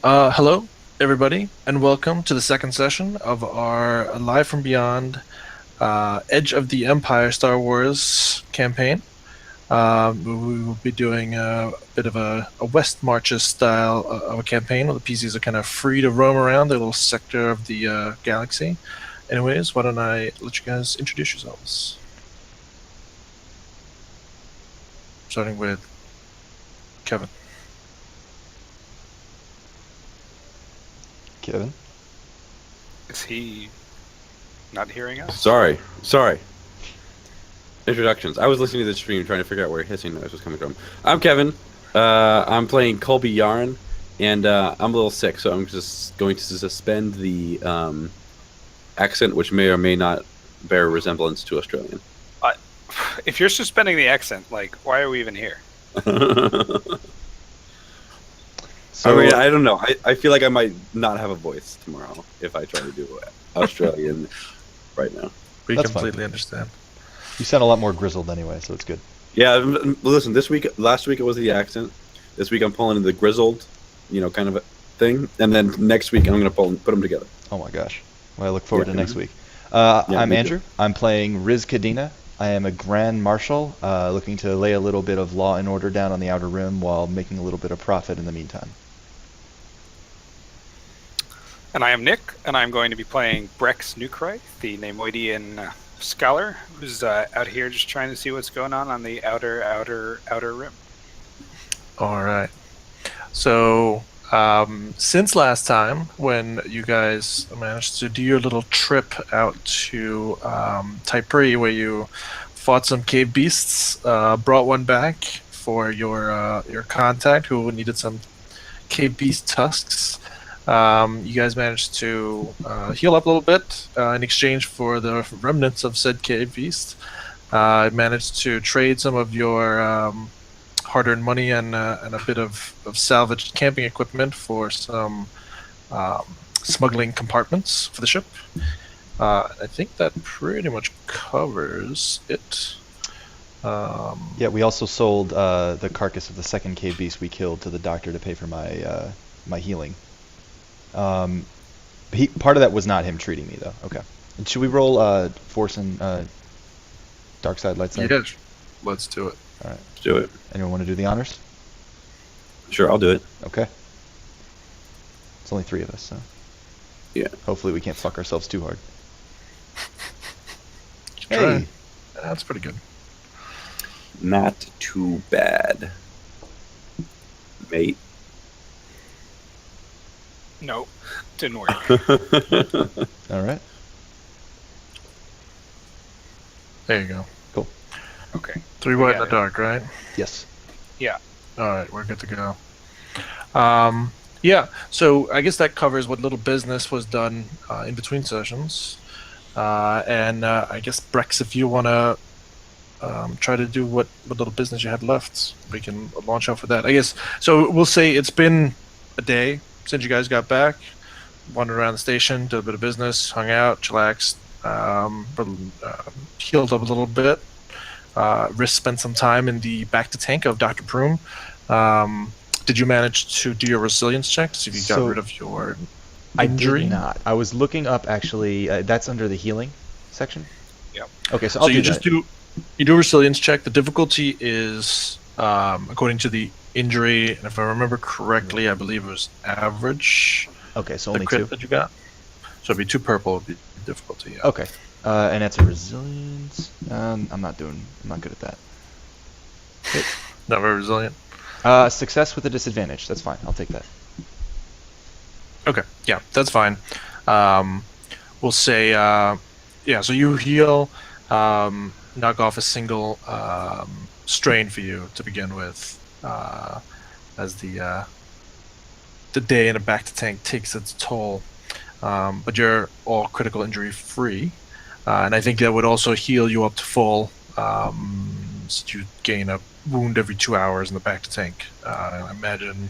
Hello, everybody, and welcome to the second session of our Live from Beyond Edge of the Empire Star Wars campaign. We will be doing a bit of a West Marches style of a campaign where the PCs are kind of free to roam around their little sector of the galaxy. Anyways, why don't I let you guys introduce yourselves? Starting with Kevin. Kevin? Is he not hearing us? Sorry. Introductions. I was listening to the stream trying to figure out where hissing noise was coming from. I'm Kevin. I'm playing Colby Yarn, and I'm a little sick, so I'm just going to suspend the accent, which may or may not bear resemblance to Australian. If you're suspending the accent, why are we even here? So, I mean, I don't know. I feel like I might not have a voice tomorrow if I try to do Australian right now. We That's completely fine. understand. You sound a lot more grizzled anyway, so it's good. Yeah, listen, last week it was the accent. This week I'm pulling the grizzled, kind of a thing. And then next week I'm going to put them together. Oh my gosh. Well, I look forward to next week. Yeah, I'm me Andrew. too. I'm playing Riz Kadena. I am a Grand Marshal, looking to lay a little bit of law and order down on the Outer Rim while making a little bit of profit in the meantime. And I am Nick, and I'm going to be playing Brex Nukrai, the Nemoidian scholar, who's out here just trying to see what's going on the outer rim. All right. So, since last time, when you guys managed to do your little trip out to Taipei, where you fought some cave beasts, brought one back for your contact who needed some cave beast tusks. You guys managed to heal up a little bit in exchange for the remnants of said cave beast. Managed to trade some of your hard-earned money and a bit of salvaged camping equipment for some smuggling compartments for the ship. I think that pretty much covers it. Yeah, we also sold the carcass of the second cave beast we killed to the doctor to pay for my healing. Part of that was not him treating me, though. Okay. And should we roll Force and Dark Side, Light Side? Yeah, let's do it. All right. Let's do it. Anyone want to do the honors? Sure, I'll do it. Okay. It's only 3 of us, so Yeah. hopefully we can't fuck ourselves too hard. Try. Hey! That's pretty good. Not too bad, mate. Nope, didn't work. All right. There you go. Cool. Okay. 3 We white in got the it. dark, right? Yes. Yeah. All right, we're good to go. Yeah, so I guess that covers what little business was done in between sessions. And I guess, Brex, if you want to try to do what little business you had left, we can launch out for that. I guess, so we'll say it's been a day since you guys got back, wandered around the station, did a bit of business, hung out, chillaxed, healed up a little bit. Risk spent some time in the back to tank of Dr. Broom. Did you manage to do your resilience check to see if you got So, rid of your I injury? did not. I was looking up, actually, that's under the healing section? Yep. Okay, so So I'll you do just that. do a resilience check. The difficulty is according to the injury, and if I remember correctly, I believe it was average. Okay, so The only crit 2? that you got. So it'd be 2 purple would be difficulty. Yeah. Okay. And that's a resilience. I'm not good at that. Not very resilient. Success with a disadvantage. That's fine. I'll take that. Okay, yeah, that's fine. We'll say, yeah, so you heal, knock off a single strain for you to begin with, as the day in a back to tank takes its toll. But you're all critical injury free, and I think that would also heal you up to full. So you gain a wound every 2 hours in the back to tank. I imagine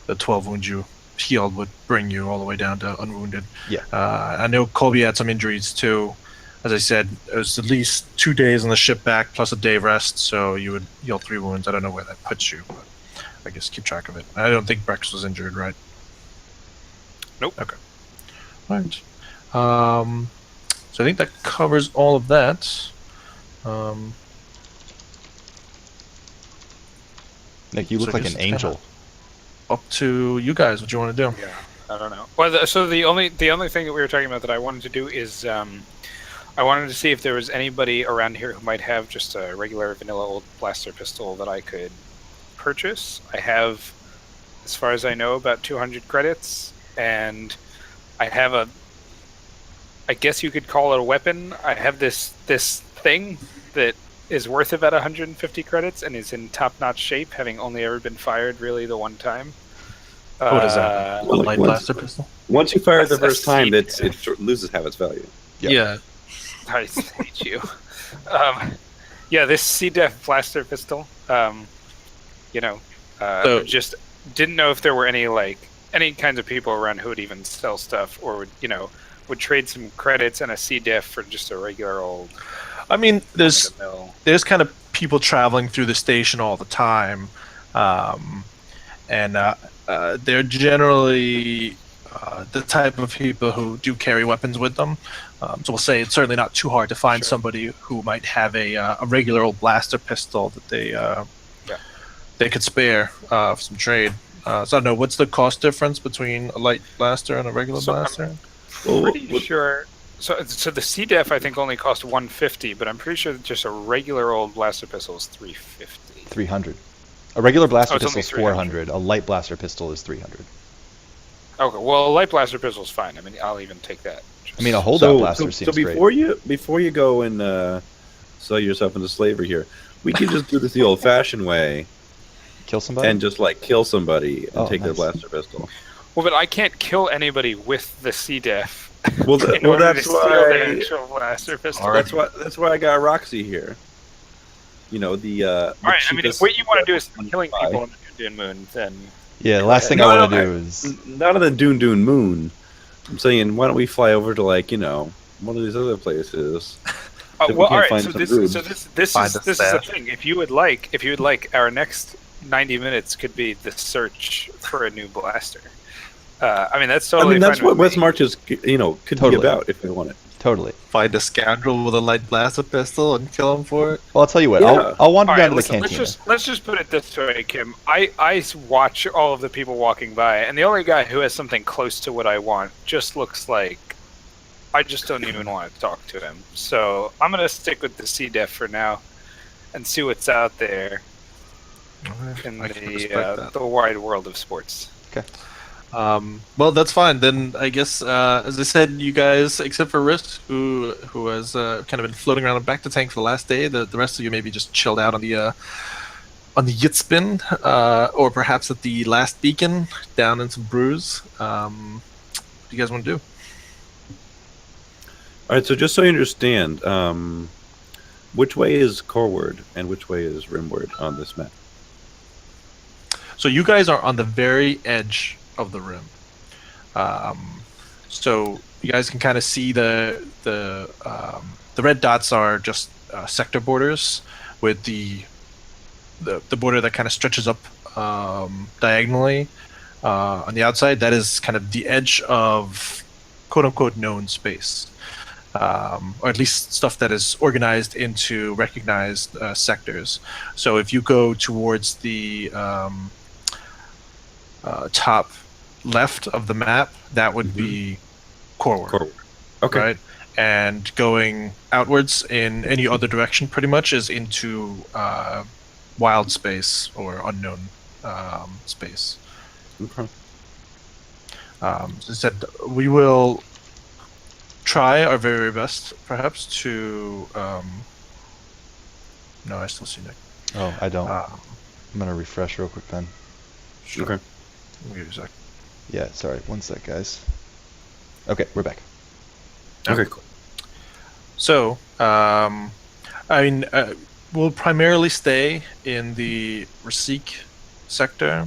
the 12 wounds you healed would bring you all the way down to unwounded. Yeah. I know Colby had some injuries too. As I said, it was at least 2 days on the ship back plus a day rest, so you would heal 3 wounds. I don't know where that puts you, but I guess keep track of it. I don't think Brex was injured, right? Nope. Okay. All right. So I think that covers all of that. Um, Nick, you so I look like guess an it's kind angel. of up to you guys what you want to do. Yeah, I don't know. Well, so the only thing that we were talking about that I wanted to do is I wanted to see if there was anybody around here who might have just a regular vanilla old blaster pistol that I could purchase. I have, as far as I know, about 200 credits, and I have I guess you could call it a weapon. I have this thing that is worth about 150 credits and is in top-notch shape, having only ever been fired really the one time. What is that? A Well, light once blaster pistol? once you fire it the A first time, seed. it loses half its value. Yep. Yeah. I hate you. Yeah, this C-Def blaster pistol. You know, So- just didn't know if there were any kinds of people around who would even sell stuff or would trade some credits and a C-Def for just a regular old I mean, there's run-of-the-mill. kind of people traveling through the station all the time, and they're generally the type of people who do carry weapons with them. So we'll say it's certainly not too hard to find Sure. somebody who might have a regular old blaster pistol that they could spare for some trade. So I don't know, what's the cost difference between a light blaster and a regular So, blaster? Pretty sure. So the C-Def I think only cost 150, but I'm pretty sure that just a regular old blaster pistol is 350. 300. A regular blaster Oh, it's pistol only is 300. 400. A light blaster pistol is 300. Okay, well, a light blaster pistol is fine. I mean, I'll even take that. I mean, a holdout blaster so seems before great. you go and sell yourself into slavery here, we can just do this the old-fashioned way Kill somebody? and just like kill somebody and Oh, take their nice. blaster pistol. Well, but I can't kill anybody with the C-Def. Well, in order that's to steal the why. actual blaster pistol. That's why I got Roxy here. You know the. All right, I mean, if what you want to do is killing Bye. people on the Dune Moon, then Yeah, the last thing No, I want to no, do is... Not on the Dune Moon. I'm saying, why don't we fly over to one of these other places? If we well, can't all right. find So some this, food. so this Find is a this is the stash. thing. If you would like, our next 90 minutes could be the search for a new blaster. I mean, that's totally. that's fine what with West me. Marches, could Totally. be about if we want it. Totally. Find a scoundrel with a light blaster pistol and kill him for it? Well, I'll tell you what. Yeah. I'll wander All down right, to the listen, cantina. let's just put it this way, Kim. I watch all of the people walking by, and the only guy who has something close to what I want just looks like I just don't even want to talk to him. So I'm gonna stick with the C-Def for now, and see what's out there in I can respect that. the wide world of sports. Okay. Well, that's fine. Then I guess, as I said, you guys, except for Risk, who has kind of been floating around back to tank for the last day, the rest of you maybe just chilled out on the Yitspin, or perhaps at the last beacon down in some brews. What do you guys want to do? All right, so just so you understand, which way is Coreward and which way is Rimward on this map? So you guys are on the very edge of the rim. So you guys can kind of see the red dots are just sector borders, with the border that kind of stretches up diagonally on the outside. That is kind of the edge of quote unquote known space. Or at least stuff that is organized into recognized sectors. So if you go towards the top left of the map, that would be Coreward, Coreward. Okay. right? And going outwards in any other direction, pretty much, is into wild space or unknown space. Okay. As I said, we will try our very best, perhaps, to. No, I still see Nick. Oh, I don't. Um, I'm going to refresh real quick then. sure. Okay. Give me a sec. Yeah, sorry. One sec, guys. Okay, we're back. Okay. Cool. So, I mean, we'll primarily stay in the Rasik sector.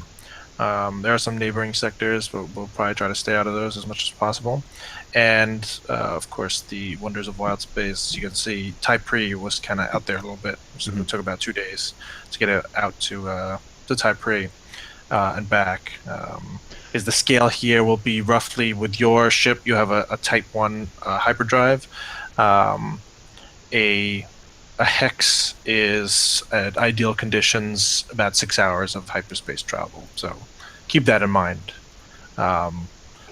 There are some neighboring sectors, but we'll probably try to stay out of those as much as possible. And, of course, the Wonders of Wild Space. You can see Taipri was kind of out there a little bit. So it took about 2 days to get it out to Taipri and back. is the scale here will be roughly with your ship. You have a Type 1 hyperdrive. A hex is at ideal conditions about 6 hours of hyperspace travel. So keep that in mind.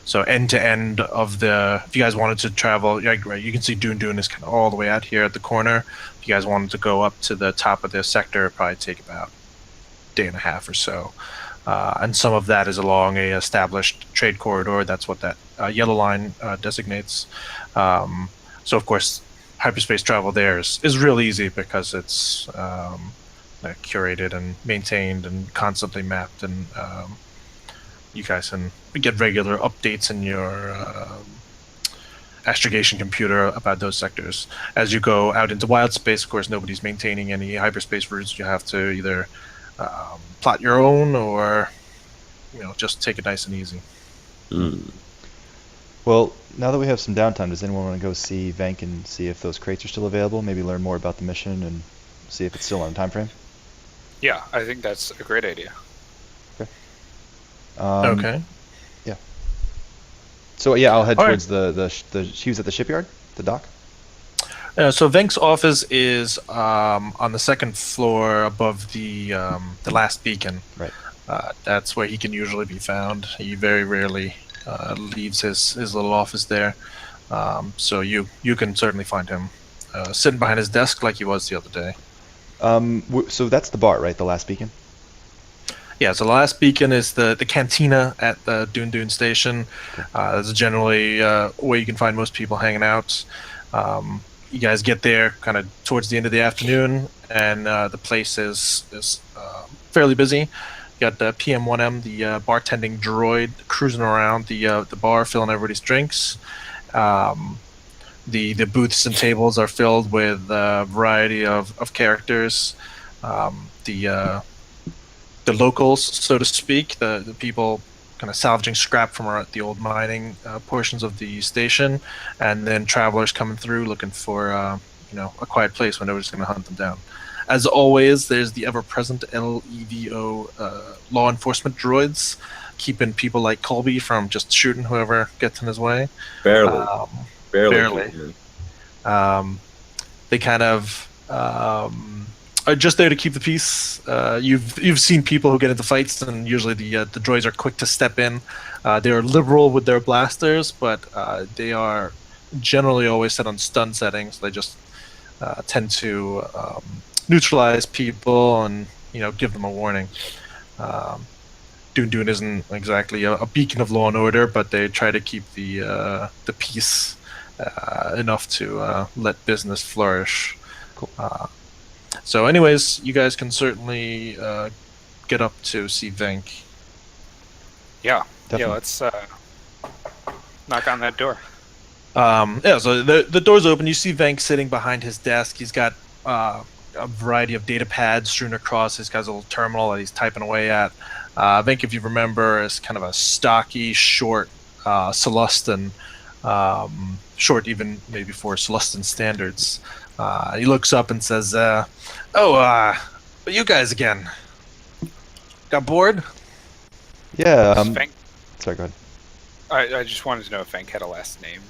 So end to end of if you guys wanted to travel, right, you can see Dune is kind of all the way out here at the corner. If you guys wanted to go up to the top of the sector, it'd probably take about a day and a half or so. And some of that is along a established trade corridor. That's what that yellow line designates. So of course, hyperspace travel there is real easy because it's curated and maintained and constantly mapped, and you guys can get regular updates in your astrogation computer about those sectors. As you go out into wild space, of course, nobody's maintaining any hyperspace routes. You have to either plot your own or just take it nice and easy. Well, now that we have some downtime, does anyone want to go see Venk and see if those crates are still available? Maybe learn more about the mission and see if it's still on time frame? Yeah, I think that's a great idea. Okay. Yeah. So yeah, I'll head All towards the he was at the shipyard, the dock. So Venk's office is on the second floor above the last beacon. Right. That's where he can usually be found. He very rarely leaves his little office there. So you can certainly find him sitting behind his desk like he was the other day. So that's the bar, right? The last beacon. Yeah, so the last beacon is the cantina at the Dune station. That's generally where you can find most people hanging out. You guys get there kind of towards the end of the afternoon, and the place is fairly busy. You got the PM1M, the bartending droid, cruising around the bar, filling everybody's drinks. The booths and tables are filled with a variety of characters. The locals, so to speak, the people kind of salvaging scrap from the old mining portions of the station, and then travelers coming through looking for a quiet place when nobody's going to hunt them down. As always, there's the ever-present LEVO law enforcement droids, keeping people like Colby from just shooting whoever gets in his way. Barely. Barely. They kind of are just there to keep the peace. You've seen people who get into fights, and usually the droids are quick to step in. They're liberal with their blasters, but they are generally always set on stun settings. They just tend to neutralize people and give them a warning. Dune isn't exactly a beacon of law and order, but they try to keep the peace enough to let business flourish. Cool. So anyways, you guys can certainly get up to see Venk. Yeah, Definitely. let's knock on that door. So the door's open. You see Venk sitting behind his desk. He's got a variety of data pads strewn across. He's got his little terminal that he's typing away at. Venk, if you remember, is kind of a stocky, short Celestin, short even maybe for Celestin standards. He looks up and says, you guys again. Got bored? Yeah. Fenk, Sorry, go ahead. I just wanted to know if Fenk had a last name.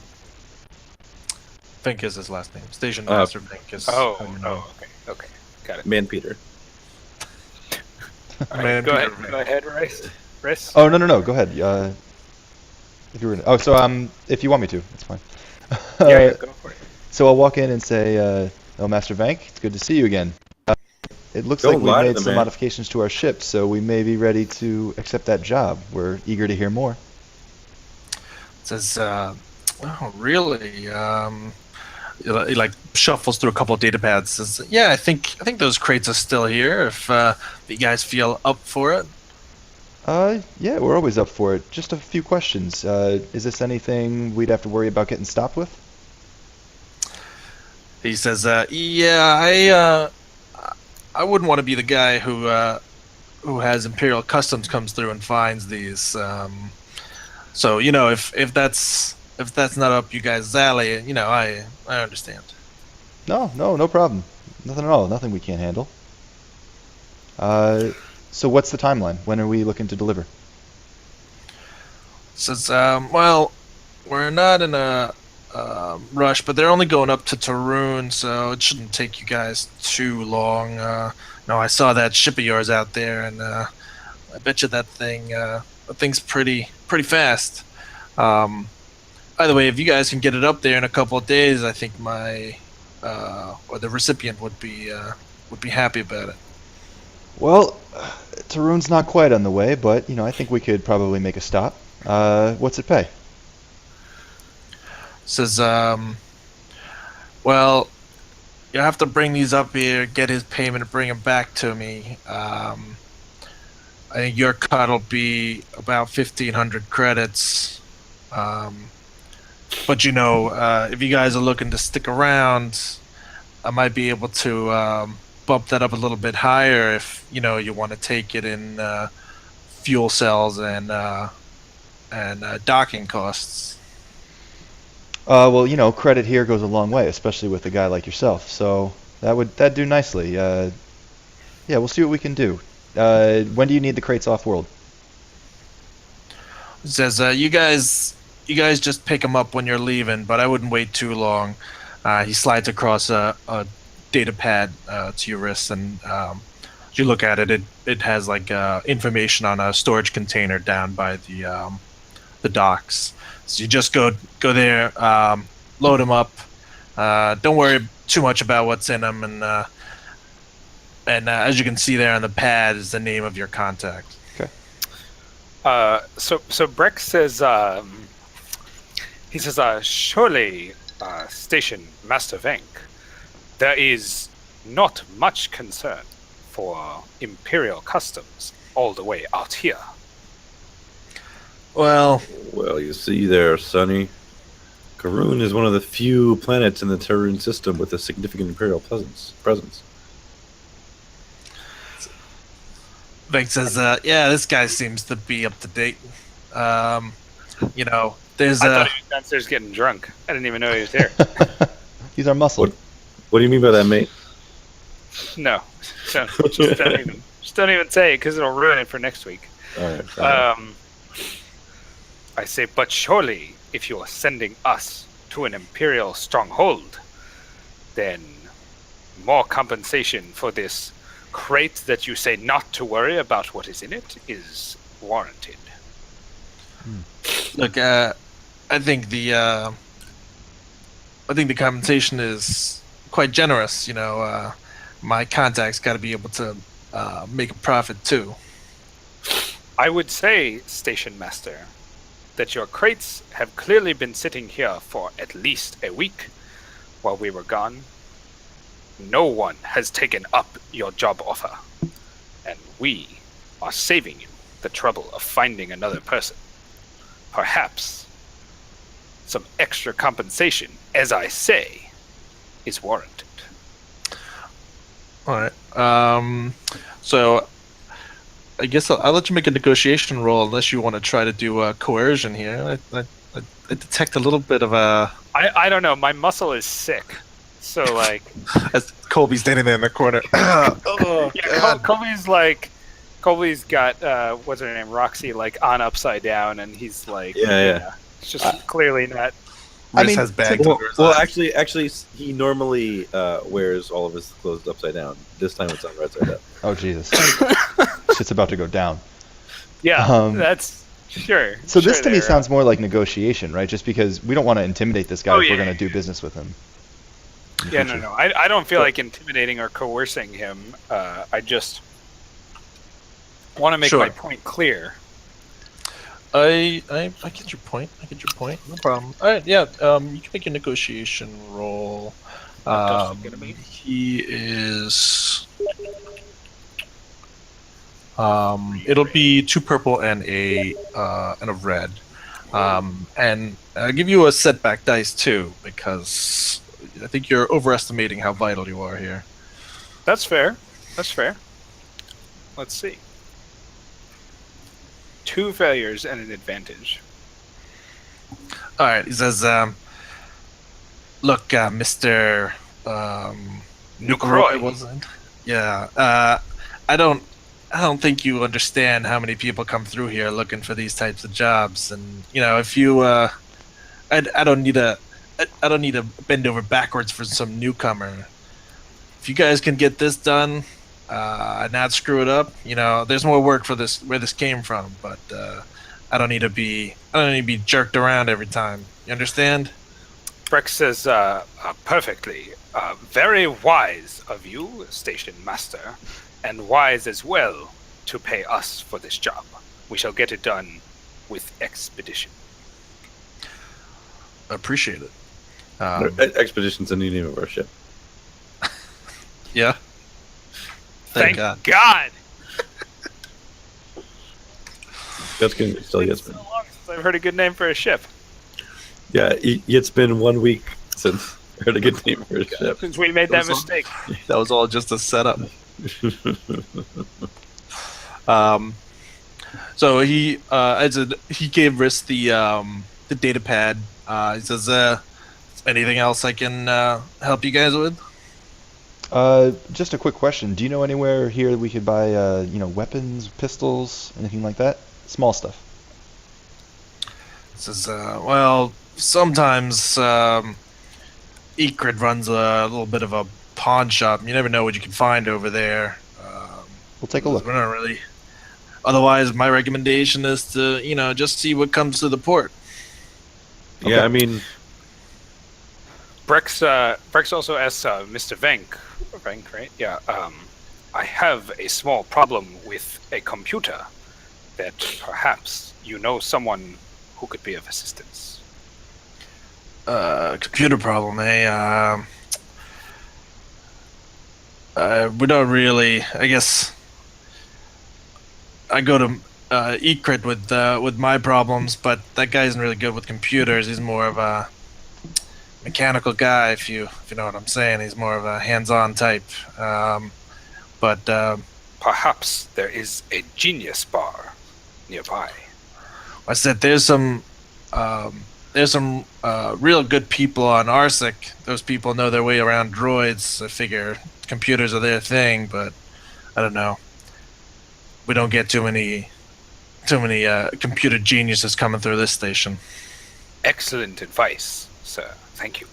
Venk is his last name. Station Master Venk is. Okay, got it. Man, Peter. All right, Man, go Peter ahead, Venk. Riss. Oh no, go ahead. If you were if you want me to, it's fine. Yeah, go for it. So I'll walk in and say, Master Venk, it's good to see you again. It looks Don't like we lie to made the some man. modifications to our ship, so we may be ready to accept that job. We're eager to hear more. Says, really? He like shuffles through a couple of data pads. Says, yeah, I think those crates are still here. If you guys feel up for it. Yeah, we're always up for it. Just a few questions. Is this anything we'd have to worry about getting stopped with? He says, yeah, I wouldn't want to be the guy who has Imperial Customs comes through and finds these. So if that's not up you guys' alley, I understand. No problem. Nothing at all. Nothing we can't handle. So what's the timeline? When are we looking to deliver? Says, well, we're not in a rush, but they're only going up to Tarun, so it shouldn't take you guys too long. No, I saw that ship of yours out there, and I bet you that thing's pretty fast. Um, by the way, if you guys can get it up there in a couple of days, I think my or the recipient would be happy about it. Well, Tarun's not quite on the way, but I think we could probably make a stop. What's it pay? Says, well, you have to bring these up here, get his payment, and bring him back to me. I think your cut will be about 1,500 credits. But if you guys are looking to stick around, I might be able to bump that up a little bit higher if you want to take it in fuel cells and docking costs. Well, credit here goes a long way, especially with a guy like yourself. So that'd do nicely. Yeah, we'll see what we can do. When do you need the crates off world? It says you guys just pick them up when you're leaving, but I wouldn't wait too long. He slides across a data pad to your wrist, and as you look at it, it has like information on a storage container down by the docks. So you just go there, load them up. Don't worry too much about what's in them, and as you can see there on the pad is the name of your contact. Okay. So Breck says, he says, surely, Station Master Venk, there is not much concern for Imperial customs all the way out here. Well, You see there, Sonny. Karun is one of the few planets in the Tarun system with a significant Imperial presence. Vic says, yeah, this guy seems to be up to date. There's I thought he was downstairs getting drunk. I didn't even know he was there. He's our muscle. What do you mean by that, mate? No, just don't even say it because it'll ruin it for next week. All right. I say, but surely, if you are sending us to an Imperial stronghold, then more compensation for this crate that you say not to worry about what is in it is warranted. Look, I think the compensation is quite generous. My contact's got to be able to make a profit too. I would say, Station Master, that your crates have clearly been sitting here for at least a week while we were gone. No one has taken up your job offer, and we are saving you the trouble of finding another person. Perhaps some extra compensation, as I say, is warranted. All right. So I guess I'll let you make a negotiation roll unless you want to try to do coercion here. I detect a little bit of a. I don't know. My muscle is sick, so like. As Colby's standing there in the corner. Oh, yeah, Colby's got what's her name, Roxy, like on upside down, and he's like, it's just clearly not. Riz has bags under his eyes. Actually, he normally wears all of his clothes upside down. This time it's on right side up. Oh Jesus! Shit's about to go down. Yeah, that's sure. So sure this to me sounds more like negotiation, right? Just because we don't want to intimidate this guy if we're going to do business with him. Yeah, no. I don't feel like intimidating or coercing him. I just want to make my point clear. I get your point. No problem. All right, yeah. You can make a negotiation roll. He is. It'll be 2 purple and a red. And I'll give you a setback dice too because I think you're overestimating how vital you are here. That's fair. Let's see. 2 failures and an advantage. All right, he says, "Look, Mr. Nukeroy, wasn't? Yeah. I don't I don't think you understand how many people come through here looking for these types of jobs, and if you, I don't need I don't need to bend over backwards for some newcomer. If you guys can get this done, and not screw it up, there's more work for this where this came from, but I don't need to be jerked around every time. You understand? Brex says, perfectly. Very wise of you, station master, and wise as well to pay us for this job. We shall get it done with expedition. Appreciate it. Expedition's the new name of our ship. Yeah. Thank God. That's good. Still It's Yitzbin. so long since I've heard a good name for a ship. Yeah, it's been 1 week since I heard a good name for a ship. Since we made that mistake. That was all just a setup. So he he gave Riss the data pad. He says, anything else I can help you guys with? Just a quick question. Do you know anywhere here that we could buy, weapons, pistols, anything like that? Small stuff. He says, well, sometimes Ecrid runs a little bit of a pawn shop. You never know what you can find over there. We'll take a look. We're not really. Otherwise, my recommendation is to, just see what comes to the port. Yeah, I mean, Brex also asks Mr. Venk, right? Yeah. I have a small problem with a computer that perhaps you know someone who could be of assistance. Computer problem, eh? We don't really. I guess I go to Ecrit with my problems, but that guy isn't really good with computers. He's more of a mechanical guy, if you know what I'm saying. He's more of a hands-on type. But Perhaps there is a genius bar nearby. I said there's some real good people on Arsic. Those people know their way around droids. I figure computers are their thing, but I don't know. We don't get too many computer geniuses coming through this station. Excellent advice, sir. Thank you.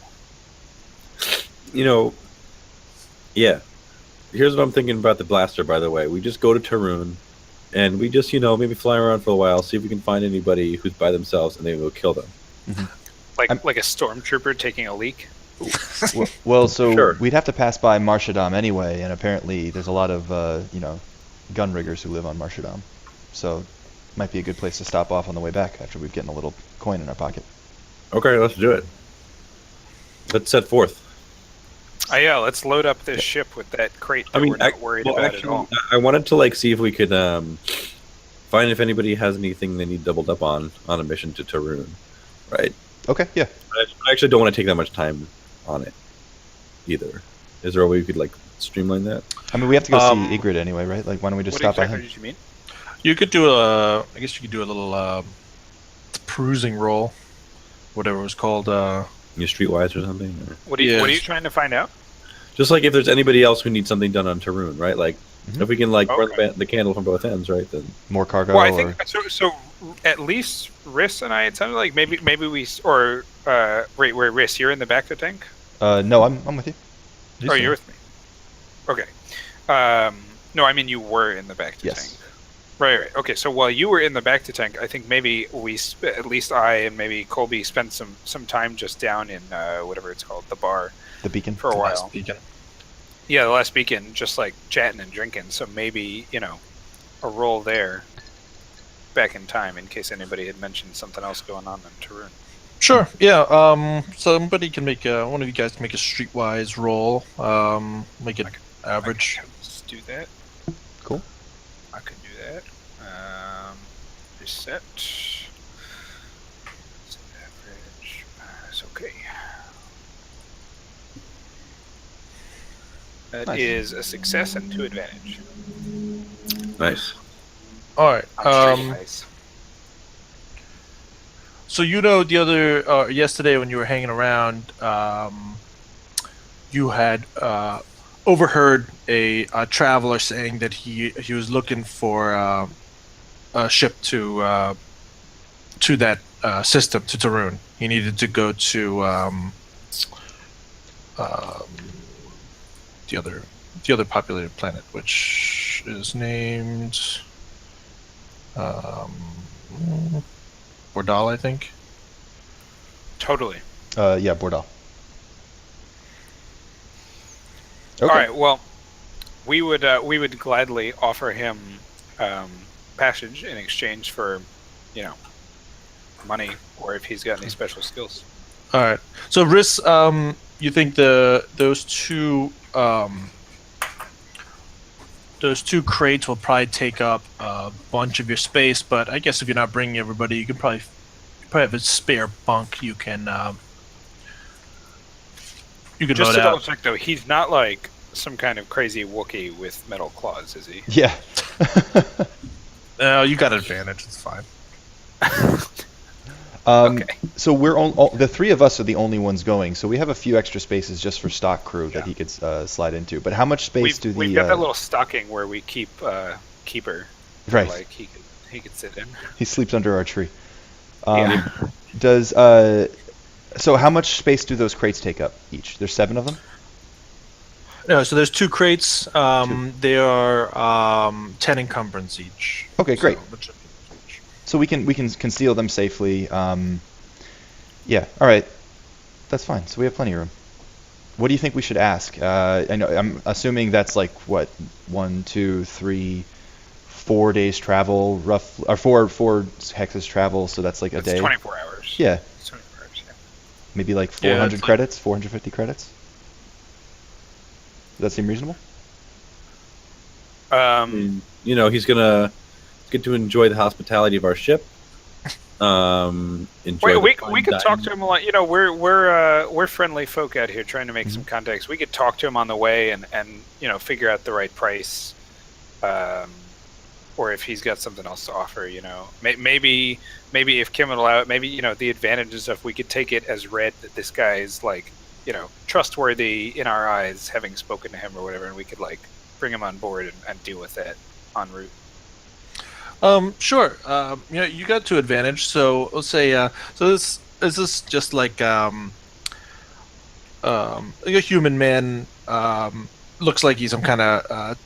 Yeah. Here's what I'm thinking about the blaster, by the way. We just go to Tarun, and we just, maybe fly around for a while, see if we can find anybody who's by themselves, and then we'll kill them. Like a stormtrooper taking a leak. Well, so Sure. we'd have to pass by Marshadam anyway, and apparently there's a lot of, gun riggers who live on Marshadam. So might be a good place to stop off on the way back after we've gotten a little coin in our pocket. Okay, let's do it. Let's set forth. Yeah, let's load up this ship with that crate that we're not worried about at all. I wanted to see if we could find if anybody has anything they need doubled up on a mission to Tarun, right? Okay, yeah. I actually don't want to take that much time on it either. Is there a way we could streamline that? I mean, we have to go see Ygritte anyway, right? Why don't we just What stop by exactly him? did you mean? You could do I guess you could do a little perusing roll, whatever it was called. Streetwise or something? Or? What are you trying to find out? Just if there's anybody else who needs something done on Tarun, right? If we can burn Okay. the candle from both ends, right? Then More cargo? Well, I or... think so. At least Riss and I, it sounded like maybe we wait, where Riss, you're in the back of the tank. No, I'm with you. Oh, you're with me. Okay. No, I mean you were in the back to Yes. tank. Right. Okay, so while you were in the back to tank, I think maybe at least I and maybe Colby spent some time just down in whatever it's called, the bar, The beacon? for a while. Beacon. Yeah, the last weekend, just chatting and drinking. So maybe a roll there, back in time, in case anybody had mentioned something else going on in Tarun. Sure. Yeah. Somebody can make one of you guys can make a streetwise roll. Make it average. Let's do that. Cool. I can do that. Reset. Average. It's okay. That Nice. is a success and 2 advantage. nice. All right. On straight dice. So the other yesterday when you were hanging around, you had overheard a traveler saying that he was looking for a ship to that system to Tarun. He needed to go to um, the other populated planet, which is named um, Bordal, I think. Totally. Yeah, Bordal. Okay. All right. Well, we would gladly offer him passage in exchange for, you know, money, or if he's got any special skills. All right. So, Riss, you think those two crates will probably take up a bunch of your space, but I guess if you're not bringing everybody, you probably have a spare bunk you can Just load to double out. check though, he's not like some kind of crazy Wookiee with metal claws, is he? Yeah. No, you got an advantage. It's fine. Okay. So we're the three of us are the only ones going. So we have a few extra spaces just for stock crew that he could slide into. But how much space do the? We've got that little stocking where we keep keeper. Right. Like he could sit in. He sleeps under our tree. Yeah. Does so how much space do those crates take up each? There's 7 of them. No, so there's 2 crates. Two. They are 10 encumbrance each. Okay, great. So, So we can conceal them safely. Yeah. All right. That's fine. So we have plenty of room. What do you think we should ask? I know I'm assuming that's like what 1, 2, 3, 4 days travel, rough or four hexes travel. So that's like a It's day. 24 hours. Yeah. It's 24 hours. Yeah. Maybe like Yeah, 400 it's like- credits, 450 credits. Does that seem reasonable? You know, he's gonna get to enjoy the hospitality of our ship. Enjoy. We the we fine could talk dining. to him a lot. You know, we're friendly folk out here trying to make some contacts. We could talk to him on the way and you know, figure out the right price, or if he's got something else to offer. You know, maybe if Kim would allow it, maybe, you know, the advantages of we could take it as read that this guy is like, you know, trustworthy in our eyes, having spoken to him or whatever, and we could like bring him on board and deal with that en route. Sure. You know, you got 2 advantage. So let's say, so this is this just like a human man. Looks like he's some kind of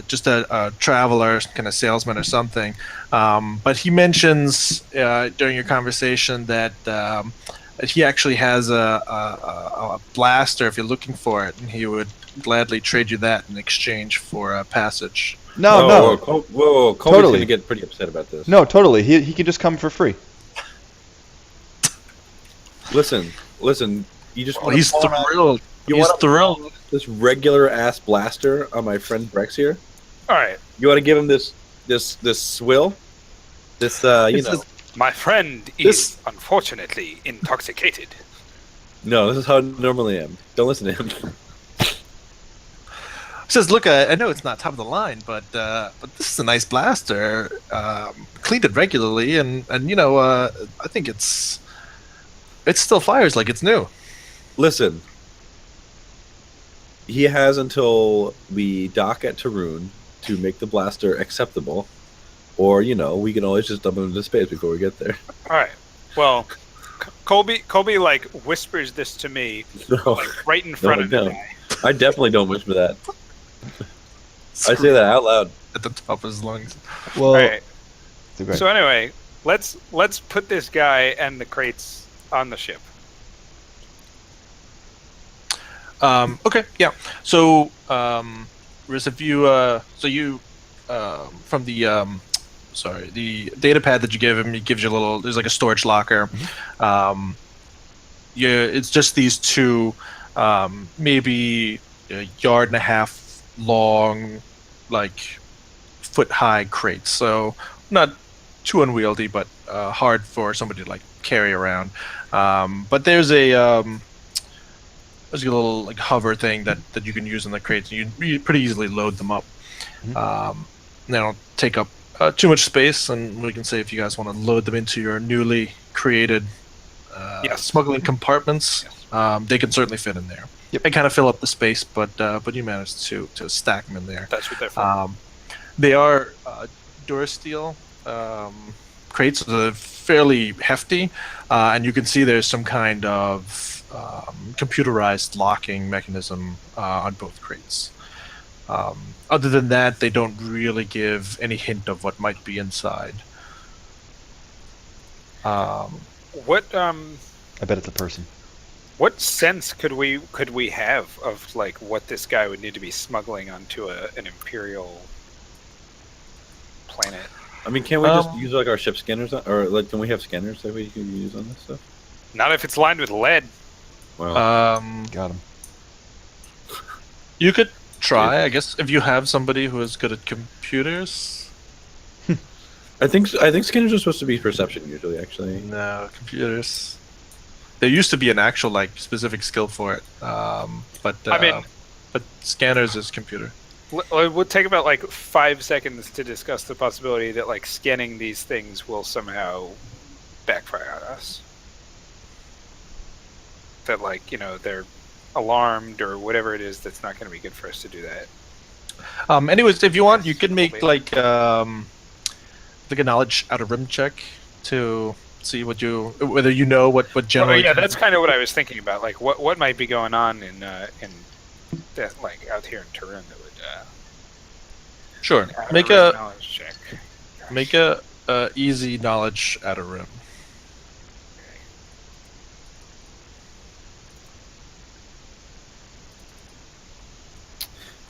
just a traveler, kind of salesman or something. But he mentions during your conversation that he actually has a blaster if you're looking for it, and he would gladly trade you that in exchange for a passage. No, Whoa, Colby's Totally. gonna get pretty upset about this. no, totally. He can just come for free. Listen. You just Oh, want he's thrilled. He's thrilled. this regular ass blaster on my friend Brex here. All right, You want to give him this swill? This you It's know. just- my friend This- is unfortunately intoxicated. No, this is how I normally am. Don't listen to him. Says, "Look, I know it's not top of the line, but this is a nice blaster. Cleaned it regularly, and you know, I think it still fires like it's new." Listen. He has until we dock at Tarun to make the blaster acceptable, or you know, we can always just dump him into space before we get there. All right. Well, Colby like whispers this to me, No, like right in front of no. me. I definitely don't wish for that. I say that out loud. at the top of his lungs. Well, All right. great. So anyway, let's put this guy and the crates on the ship. Okay, yeah. So, Riz, if you, from the data pad that you give him, he gives you a little. There's like a storage locker. It's just these 2, maybe a yard and a half long, like foot high crates. So not too unwieldy, but hard for somebody to like carry around. But there's a little like hover thing that you can use in the crates. You pretty easily load them up. They don't take up too much space, and we can say if you guys want to load them into your newly created Yes. smuggling compartments, they can certainly fit in there. Yep. They kind of fill up the space, but you managed to stack them in there. That's what they're for. They are Durasteel crates, so they're fairly hefty, and you can see there's some kind of computerized locking mechanism on both crates. Other than that, they don't really give any hint of what might be inside. What I bet it's a person. what sense could we have of like what this guy would need to be smuggling onto an imperial planet? I mean, can't we just use like our ship scanners, or like, can we have scanners that we can use on this stuff? Not if it's lined with lead. Well, Got him. You could try, I guess, if you have somebody who is good at computers. I think scanners are supposed to be perception usually. Actually, No, computers. There used to be an actual like specific skill for it, but scanners is computer. It would take about like 5 seconds to discuss the possibility that like scanning these things will somehow backfire on us. That like they're alarmed or whatever it is. That's not going to be good for us to do that. Anyways, if you want, you can make like a knowledge out of rim check to see whether you know what generally. Yeah, that's kind of what I was thinking about. Like what might be going on in that like out here in Turin that would. Sure. Make a a knowledge check. make a easy knowledge out of rim.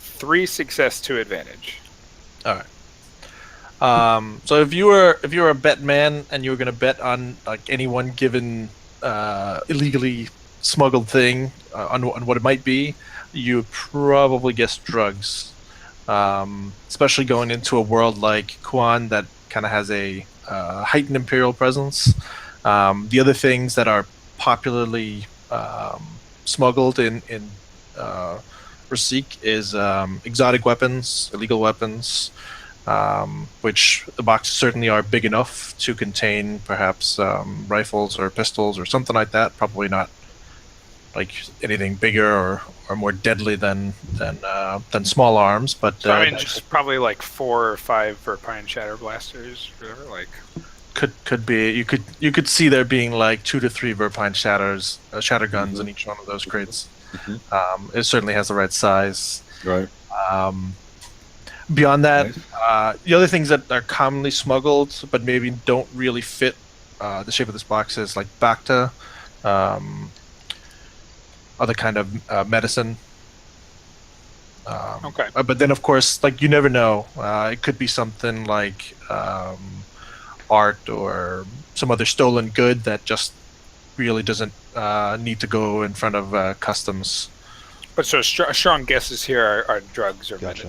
3 success, 2 advantage. All right. So if you were a bet man and you were gonna bet on like any one given illegally smuggled thing on what it might be, you would probably guess drugs. Especially going into a world like Kuan that kind of has a heightened imperial presence. The other things that are popularly smuggled in Rasik is exotic weapons, illegal weapons, which the boxes certainly are big enough to contain perhaps rifles or pistols or something like that. Probably not like anything bigger or more deadly than small arms, but So, I mean, just probably like 4 or 5 Verpine Shatter Blasters, or whatever. Like could be you could see there being like 2 to 3 Verpine shatter guns in each one of those crates. It certainly has the right size. right? Beyond that, Nice. the other things that are commonly smuggled but maybe don't really fit the shape of this box is like Bacta, other kind of medicine. okay. But then, of course, like you never know. It could be something like art or some other stolen good that just really doesn't need to go in front of customs. But so strong guesses here are drugs or Gotcha.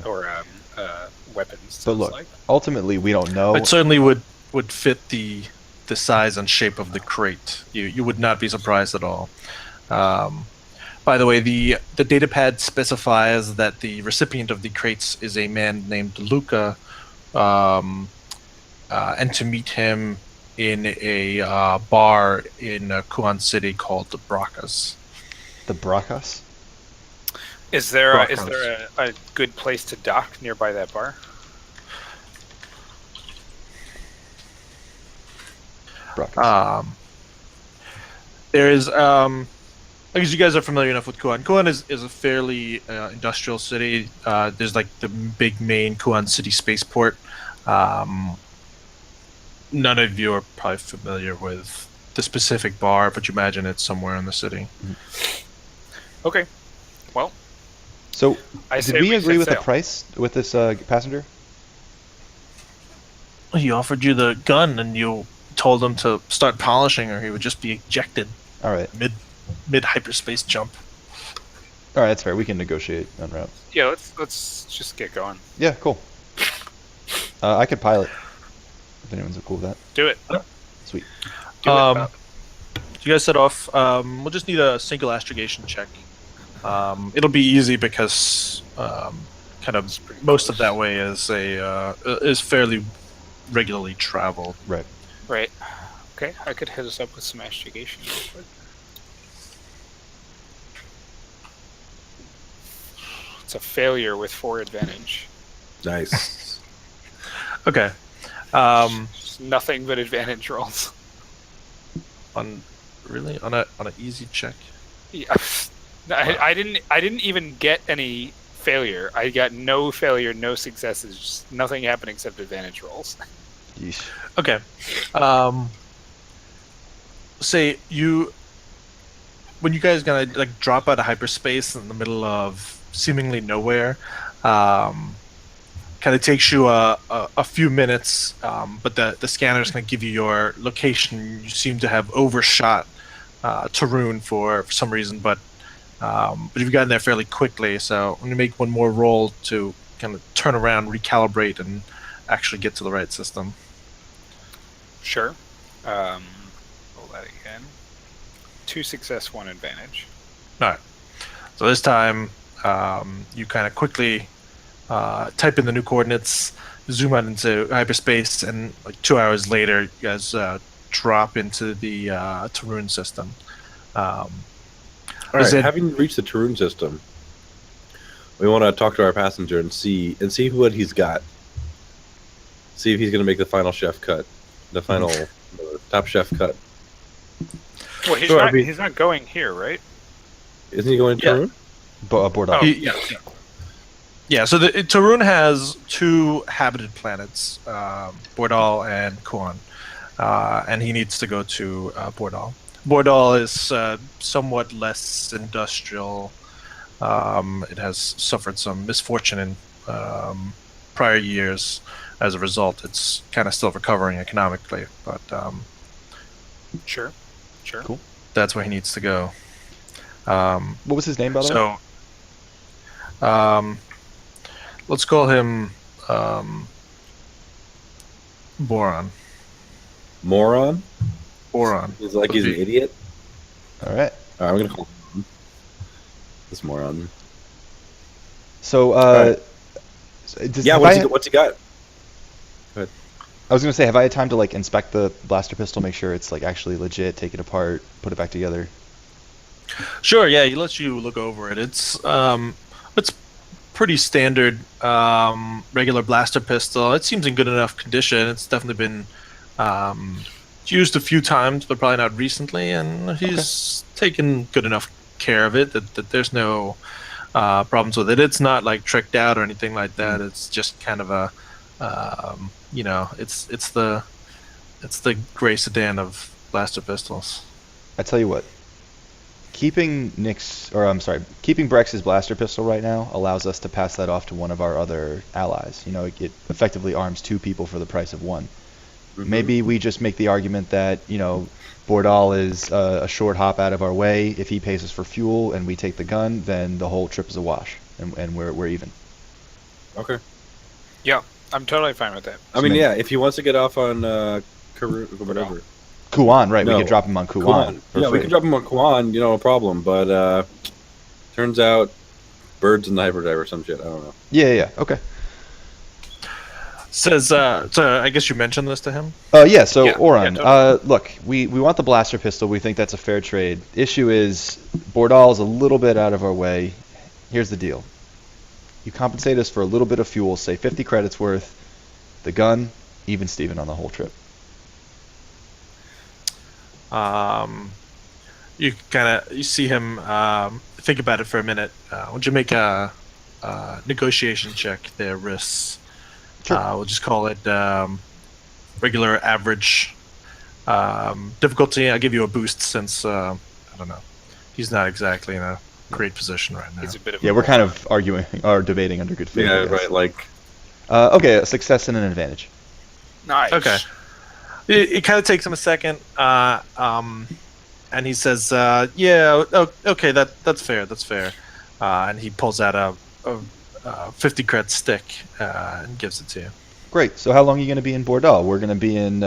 weapons. But sounds look, like. ultimately, we don't know. It certainly would fit the size and shape of the crate. You would not be surprised at all. By the way, the datapad specifies that the recipient of the crates is a man named Luca, and to meet him in a bar in Kuan City called the Bracas. The Bracas? Is there Brockhouse. a good place to dock nearby that bar? Bracas. There is, because you guys are familiar enough with Kuan. Kuan is a fairly industrial city. There's like the big main Kuan City spaceport. None of you are probably familiar with the specific bar, but you imagine it's somewhere in the city. Okay. Well, So, I say did we agree set with the sail. price with this passenger? He offered you the gun, and you told him to start polishing, or he would just be ejected All right. mid hyperspace jump. All right, that's fair. We can negotiate en route. Yeah, let's just get going. Yeah, cool. I could pilot. If anyone's cool with that. Do it. Sweet. Do it. So you guys set off. We'll just need a single astrogation check. It'll be easy because kind of most of that way is fairly regularly traveled. Right. Right. Okay, I could hit us up with some astrogation real quick. It's a failure with 4 advantage. Nice. Okay. Just nothing but advantage rolls. On an easy check. Yeah. I didn't even get any failure. I got no failure, no successes. Just nothing happened except advantage rolls. Yeesh. Okay. Say when you guys gonna like drop out of hyperspace in the middle of seemingly nowhere, kind of takes you a few minutes, but the scanner is gonna give you your location. You seem to have overshot Tarun for some reason, but you've gotten there fairly quickly. So I'm gonna make one more roll to kind of turn around, recalibrate, and actually get to the right system. Sure. Roll that again. 2 success, 1 advantage. All right. So this time, you kind of quickly type in the new coordinates, zoom out into hyperspace, and like 2 hours later, you guys drop into the Tarun system. All right. Having reached the Tarun system, we want to talk to our passenger and see what he's got. See if he's going to make the final chef cut, the final top chef cut. Well, he's not going here, right? Isn't he going to Tarun? Bordal. Yeah. Yeah, so Tarun has 2 habited planets, Bordal and Kuan, and he needs to go to Bordal. Bordal is somewhat less industrial. It has suffered some misfortune in prior years. As a result, it's kind of still recovering economically, but Sure. Cool. That's where he needs to go. What was his name, by the way? Let's call him Boron. Moron? Boron. He's like he's an idiot? All right. All right, I'm going to call him this moron. So, right. Yeah, what's he got? I was going to say, have I had time to like inspect the blaster pistol, make sure it's like actually legit, take it apart, put it back together? Sure, yeah, he lets you look over it. It's pretty standard regular blaster pistol. It seems in good enough condition. It's definitely been used a few times, but probably not recently, and he's taken good enough care of it that there's no problems with it. It's not like tricked out or anything like that. It's just kind of a it's the gray sedan of blaster pistols. I tell you what, keeping Brex's blaster pistol right now allows us to pass that off to one of our other allies. You know, it effectively arms 2 people for the price of 1. Mm-hmm. Maybe we just make the argument that, you know, Bordal is a short hop out of our way. If he pays us for fuel and we take the gun, then the whole trip is a wash, and we're even. Okay. Yeah, I'm totally fine with that. I mean, yeah, if he wants to get off on whatever. Kuan, right? No. We could drop him on Kuan. Yeah, we could drop him on Kuan, no problem. But turns out birds in the hyperdrive or some shit. I don't know. Yeah. Okay. Says, so I guess you mentioned this to him? Yeah, so Oran, totally. Look, we want the blaster pistol. We think that's a fair trade. Issue is, Bordal is a little bit out of our way. Here's the deal. You compensate us for a little bit of fuel, say 50 credits worth, the gun, even Steven on the whole trip. You see him think about it for a minute. Would you make a negotiation check there, risks? Sure. We'll just call it regular average difficulty. I'll give you a boost since I don't know. He's not exactly in a great position right now. He's a bit of We're kind of arguing or debating under good faith. Yeah, right. Like, okay, a success and an advantage. nice. Okay. It kind of takes him a second, and he says, "Yeah, okay, that's fair. That's fair." And he pulls out a 50 cred stick and gives it to you. Great. So how long are you going to be in Bordal? We're going to be in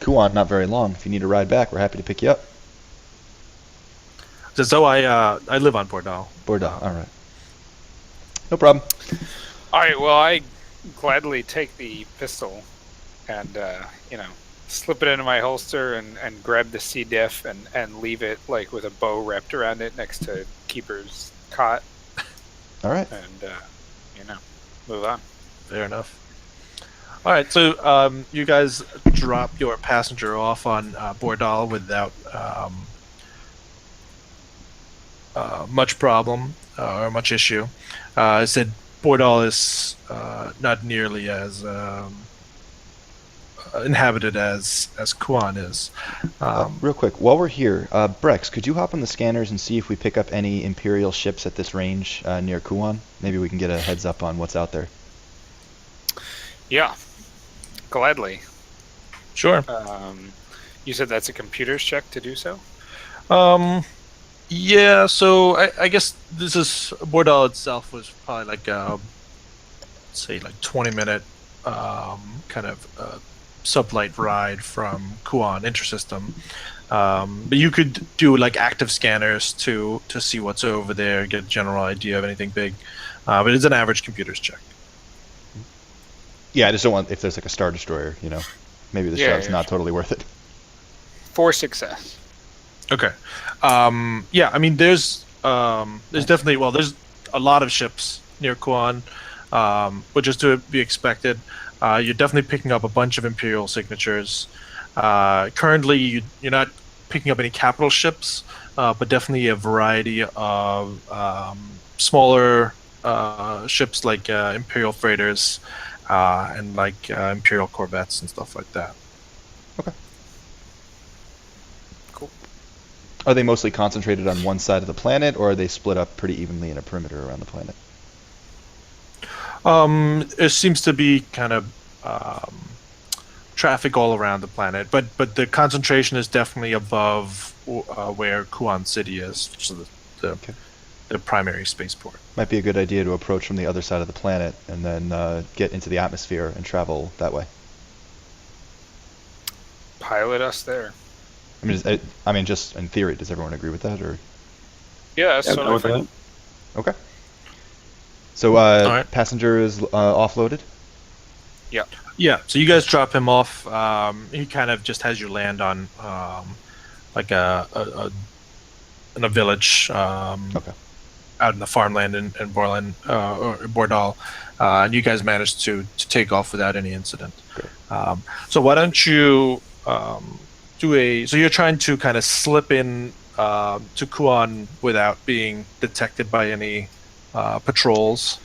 Kuan not very long. If you need a ride back, we're happy to pick you up. Says, I live on Bordal. Bordal. All right. No problem. All right. Well, I gladly take the pistol and slip it into my holster and grab the C diff and leave it like with a bow wrapped around it next to Keeper's cot. All right. and move on. Fair enough. All right, so you guys drop your passenger off on Bordal without much problem or much issue. I said Bordal is not nearly as inhabited as Kuan is. Real quick, while we're here, Brex, could you hop on the scanners and see if we pick up any Imperial ships at this range near Kuan? Maybe we can get a heads up on what's out there. Yeah, gladly. Sure. You said that's a computer's check to do so? Yeah, so I guess this is Bordal itself was probably like say like 20-minute kind of sublight ride from Kuan Intersystem. But you could do like active scanners to see what's over there, get a general idea of anything big. But it's an average computer's check. Yeah, I just don't want, if there's like a Star Destroyer, maybe the shot's not totally worth it. For success. Okay. Yeah, I mean, there's definitely, well, there's a lot of ships near Kuan, which is to be expected. You're definitely picking up a bunch of Imperial signatures. Currently, you're not picking up any capital ships, but definitely a variety of smaller ships like Imperial freighters and like Imperial corvettes and stuff like that. Okay. Cool. Are they mostly concentrated on one side of the planet, or are they split up pretty evenly in a perimeter around the planet? It seems to be kind of traffic all around the planet, but the concentration is definitely above where Kuan City is, which is the primary spaceport. Might be a good idea to approach from the other side of the planet and then get into the atmosphere and travel that way. Pilot us there. I mean, just in theory, does everyone agree with that, or? Yeah, that's I'm down with totally that. fine. Okay. So, right. passenger is offloaded? Yeah. Yeah, so you guys drop him off. He kind of just has you land on like in a village Okay. out in the farmland in Borland or Bordal, and you guys managed to take off without any incident. Great. So why don't you do a? So you're trying to kind of slip in to Kuan without being detected by any patrols.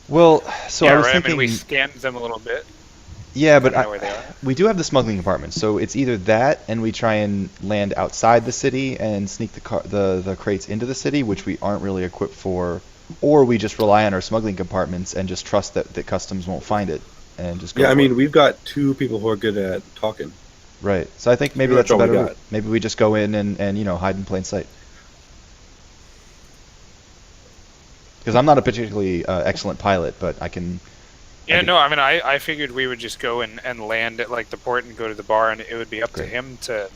Well, so Yeah, I was right. thinking. I mean, we scanned them a little bit. Yeah, but I know where they are. we do have the smuggling compartment, so it's either that, and we try and land outside the city and sneak the crates into the city, which we aren't really equipped for, or we just rely on our smuggling compartments and just trust that customs won't find it and just go. Yeah, I for mean, it. we've got two people who are good at talking. Right. So I think maybe Pretty that's a much all we better got. route. Maybe we just go in and hide in plain sight. Because I'm not a particularly excellent pilot, but I can. Yeah, no, I mean, I figured we would just go and land at like the port and go to the bar, and it would be up to Great. him to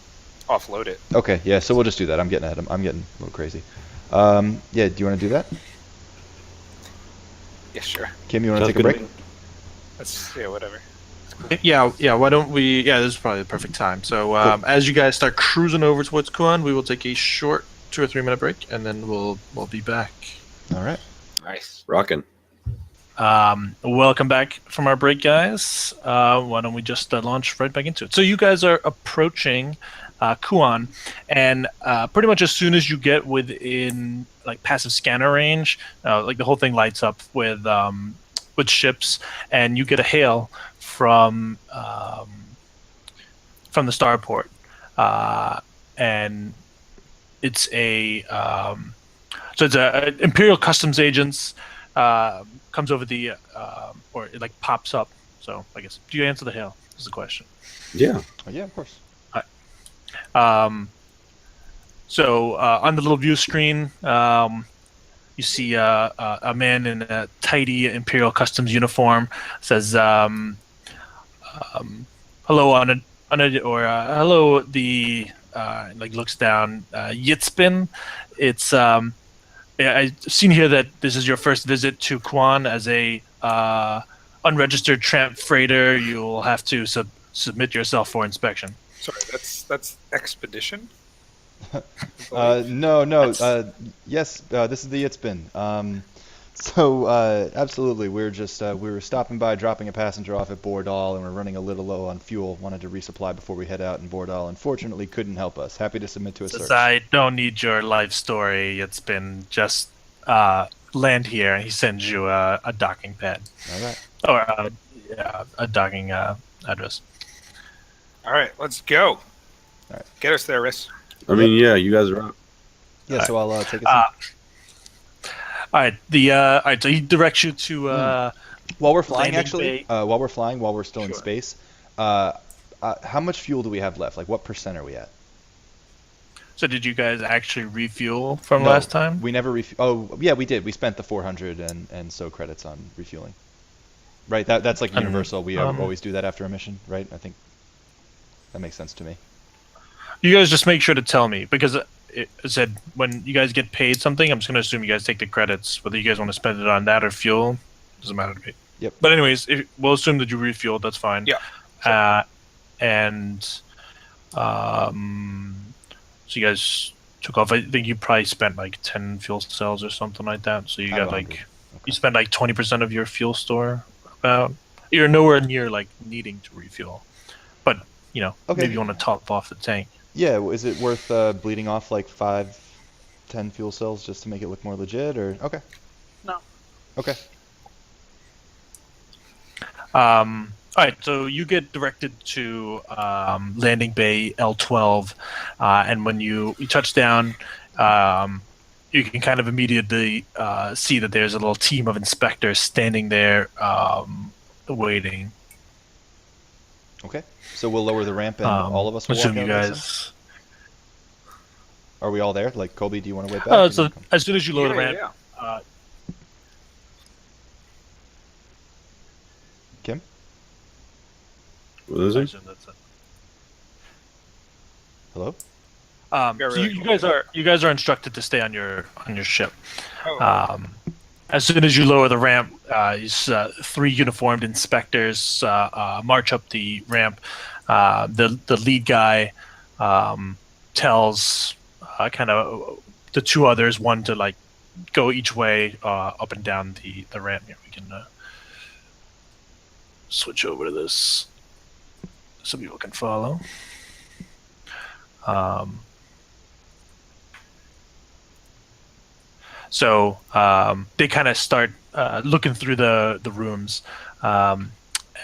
offload it. Okay, yeah, so we'll just do that. I'm getting ahead of him. I'm getting a little crazy. Yeah, do you want to do that? Yeah, sure. Kim, you want to Sounds take a good to break? me. Yeah, whatever. It's cool. Yeah. Why don't we? Yeah, this is probably the perfect time. So as you guys start cruising over towards Kuan, we will take a short 2 or 3 minute break, and then we'll be back. All right. Nice. Rocking. Welcome back from our break, guys. Why don't we just launch right back into it? So you guys are approaching Kuan, and pretty much as soon as you get within like passive scanner range, like the whole thing lights up with ships, and you get a hail from the starport, and it's it's a Imperial Customs agents. Comes over the or it like pops up. So I guess, do you answer the hail? Is the question. Yeah. Oh, yeah, of course. So on the little view screen, you see a man in a tidy Imperial Customs uniform. Says, "Hello, hello." The like looks down. Yitzbin. It's Yeah, I've seen here that this is your first visit to Kuan as a unregistered tramp freighter. You'll have to submit yourself for inspection. Sorry, that's expedition. No. Yes, this is the Yitzbin. So, absolutely, we're just we were stopping by, dropping a passenger off at Bordal, and we're running a little low on fuel. Wanted to resupply before we head out, and Bordal unfortunately couldn't help us. Happy to submit to a Says, search. I don't need your life story. It's been just land here. He sends you a docking pad. All right. Or yeah, a docking address. All right, let's go. All right. Get us there, Riss. I mean, yeah, you guys are up. Yeah, All so I'll take a seat. All right. All right. So he directs you to While we're flying, landing actually, bay. while we're still in Sure. space, how much fuel do we have left? Like, what percent are we at? So did you guys actually refuel from No, last time? we never Oh, yeah, we did. We spent the 400 and so credits on refueling. Right. That's like universal. We always do that after a mission, right? I think that makes sense to me. You guys just make sure to tell me because it said when you guys get paid something, I'm just going to assume you guys take the credits. Whether you guys want to spend it on that or fuel, doesn't matter to me. Yep. But anyways, we'll assume that you refueled. That's fine. Yeah. And so you guys took off. I think you probably spent like 10 fuel cells or something like that. So you Out of got like 100. you spent like 20% of your fuel store. About you're nowhere near like needing to refuel, but Okay. maybe you want to top off the tank. Yeah, is it worth bleeding off like 5, 10 fuel cells just to make it look more legit, or okay? No. Okay. All right, so you get directed to landing bay L12, and when you touch down, you can kind of immediately see that there's a little team of inspectors standing there waiting. Okay. So we'll lower the ramp and all of us will walk Assume out. you I assume? guys. Are we all there? Like, Colby, do you want to wait back? or do So you come? as soon as you lower the Yeah, ramp, yeah. Kim? What is I it? assume that's it. Hello? Yeah, So really you guys are instructed to stay on your ship. Oh, As soon as you lower the ramp, these 3 uniformed inspectors march up the ramp. The lead guy tells kind of the 2 others, one to like go each way up and down the ramp. Here we can switch over to this so people can follow. So they kind of start looking through the rooms, and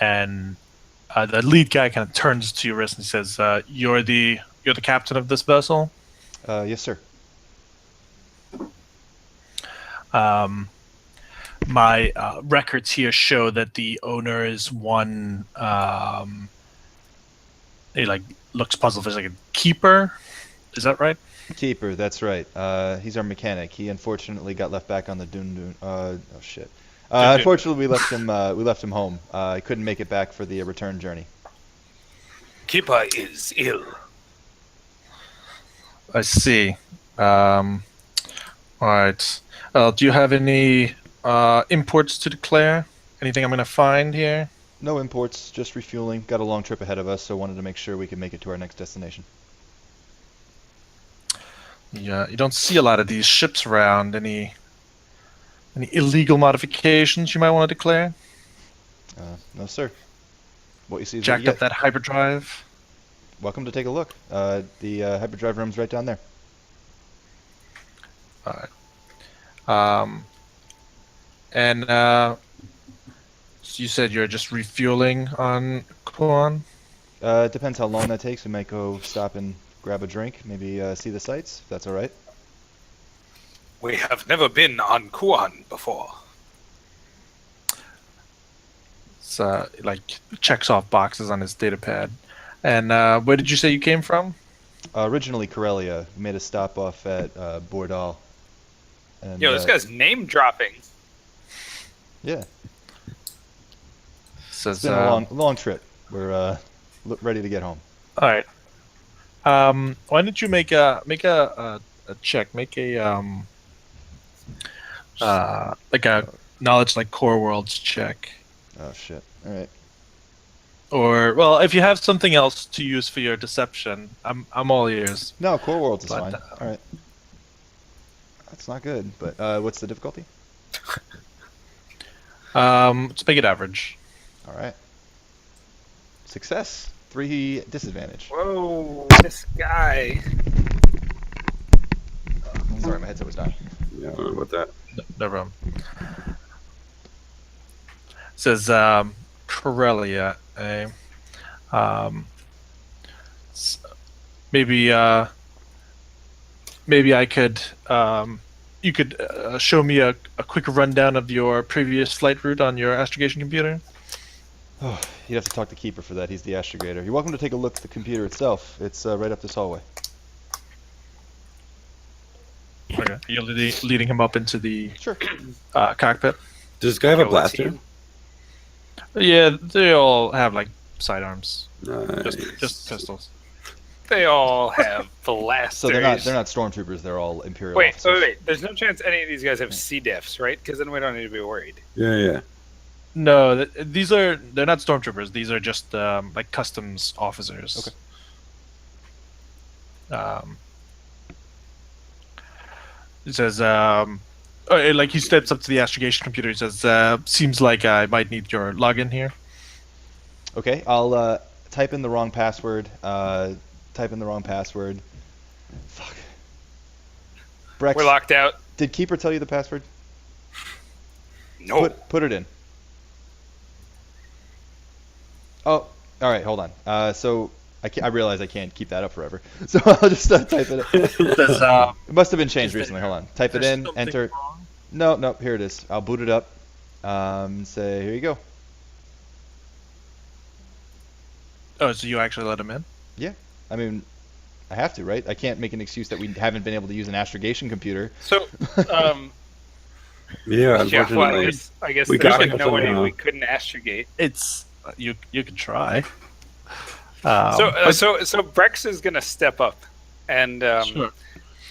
the lead guy kind of turns to your wrist and says, "You're the captain of this vessel." Yes, sir. My records here show that the owner is one. He like looks puzzled. There's like a keeper. Is that right? Keeper, that's right. He's our mechanic. He unfortunately got left back on the Dun. Oh shit. Unfortunately, we left him. We left him home. He couldn't make it back for the return journey. Keeper is ill. I see. All right. Do you have any imports to declare? Anything I'm going to find here? No imports, just refueling. Got a long trip ahead of us, so wanted to make sure we could make it to our next destination. Yeah, you don't see a lot of these ships around. Any illegal modifications you might want to declare? No, sir. What you see is what Jacked you up get. that hyperdrive. Welcome to take a look. The hyperdrive room's right down there. All right. And so you said you're just refueling on Kuan? It depends how long that takes. We might go stop and grab a drink, maybe see the sights, if that's all right. We have never been on Kuan before. It's like checks off boxes on his data pad. And where did you say you came from? Originally Corellia. We made a stop off at Bordal. And, Yo, this guy's name dropping. Yeah, Says, it's been a long trip. We're ready to get home. all right. Why don't you make a check? Make a like a knowledge like core worlds check. Oh shit! All right. Or well, if you have something else to use for your deception, I'm all ears. No, core worlds is But, fine. All right. That's not good. But what's the difficulty? Let's make it average. All right. Success. 3 disadvantage. Whoa, this guy. Sorry, my headset was dying. Yeah, I don't know about that. No problem. Says Corellia. Maybe maybe I could you could show me a quick rundown of your previous flight route on your astrogation computer. Oh, you'd have to talk to Keeper for that. He's the astrogator. You're welcome to take a look at the computer itself. It's right up this hallway. Okay. You're leading him up into the Sure. cockpit. Does this guy have a Yo, what's blaster? he- Yeah, they all have like sidearms, Nice. just pistols. They all have blasters. So they're not stormtroopers. They're all imperial Wait, officers. wait. There's no chance any of these guys have C diffs, right? Because then we don't need to be worried. Yeah. No, they're not stormtroopers. These are just like customs officers. Okay. It says, like he steps up to the astrogation computer. He says, "Seems like I might need your login here." Okay, I'll type in the wrong password. Type in the wrong password. Fuck. Brex, We're locked out. did Keeper tell you the password? No. Put it in. Oh, all right. Hold on. So I realize I can't keep that up forever. So I'll just type it in. It says, It must have been changed Is there- recently. Hold on. Type it "There's in. something Enter. wrong?" No. Here it is. I'll boot it up. Say here you go. Oh, so you actually let him in? Yeah. I mean, I have to, right? I can't make an excuse that we haven't been able to use an astrogation computer. So, Yeah, yeah, unfortunately. well, I guess we there's gotta like have no way somehow. we couldn't astrogate. It's you could try. So But- Brex is gonna step up, and Sure.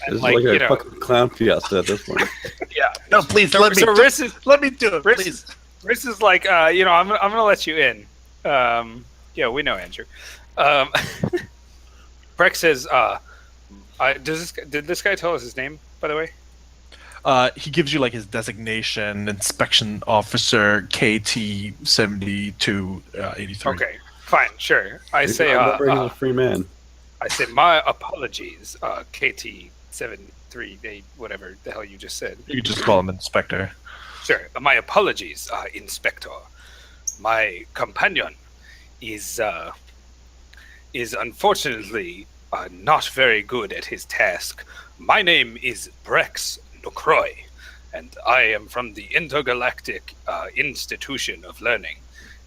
and This like is like you a know, fucking clown fiesta at this point. yeah. No, please So let me do it, Riss- please. Riss is like, I'm gonna let you in. Yeah, we know Andrew. Brex says, did this guy tell us his name, by the way? He gives you like his designation, inspection officer, KT 7283. Okay, fine, sure. I say, I'm he's a free man. my apologies, KT 738, whatever the hell you just said. You could just call him inspector. Sure. My apologies, Inspector. My companion is unfortunately not very good at his task. My name is Brex Nocroy, and I am from the Intergalactic Institution of Learning,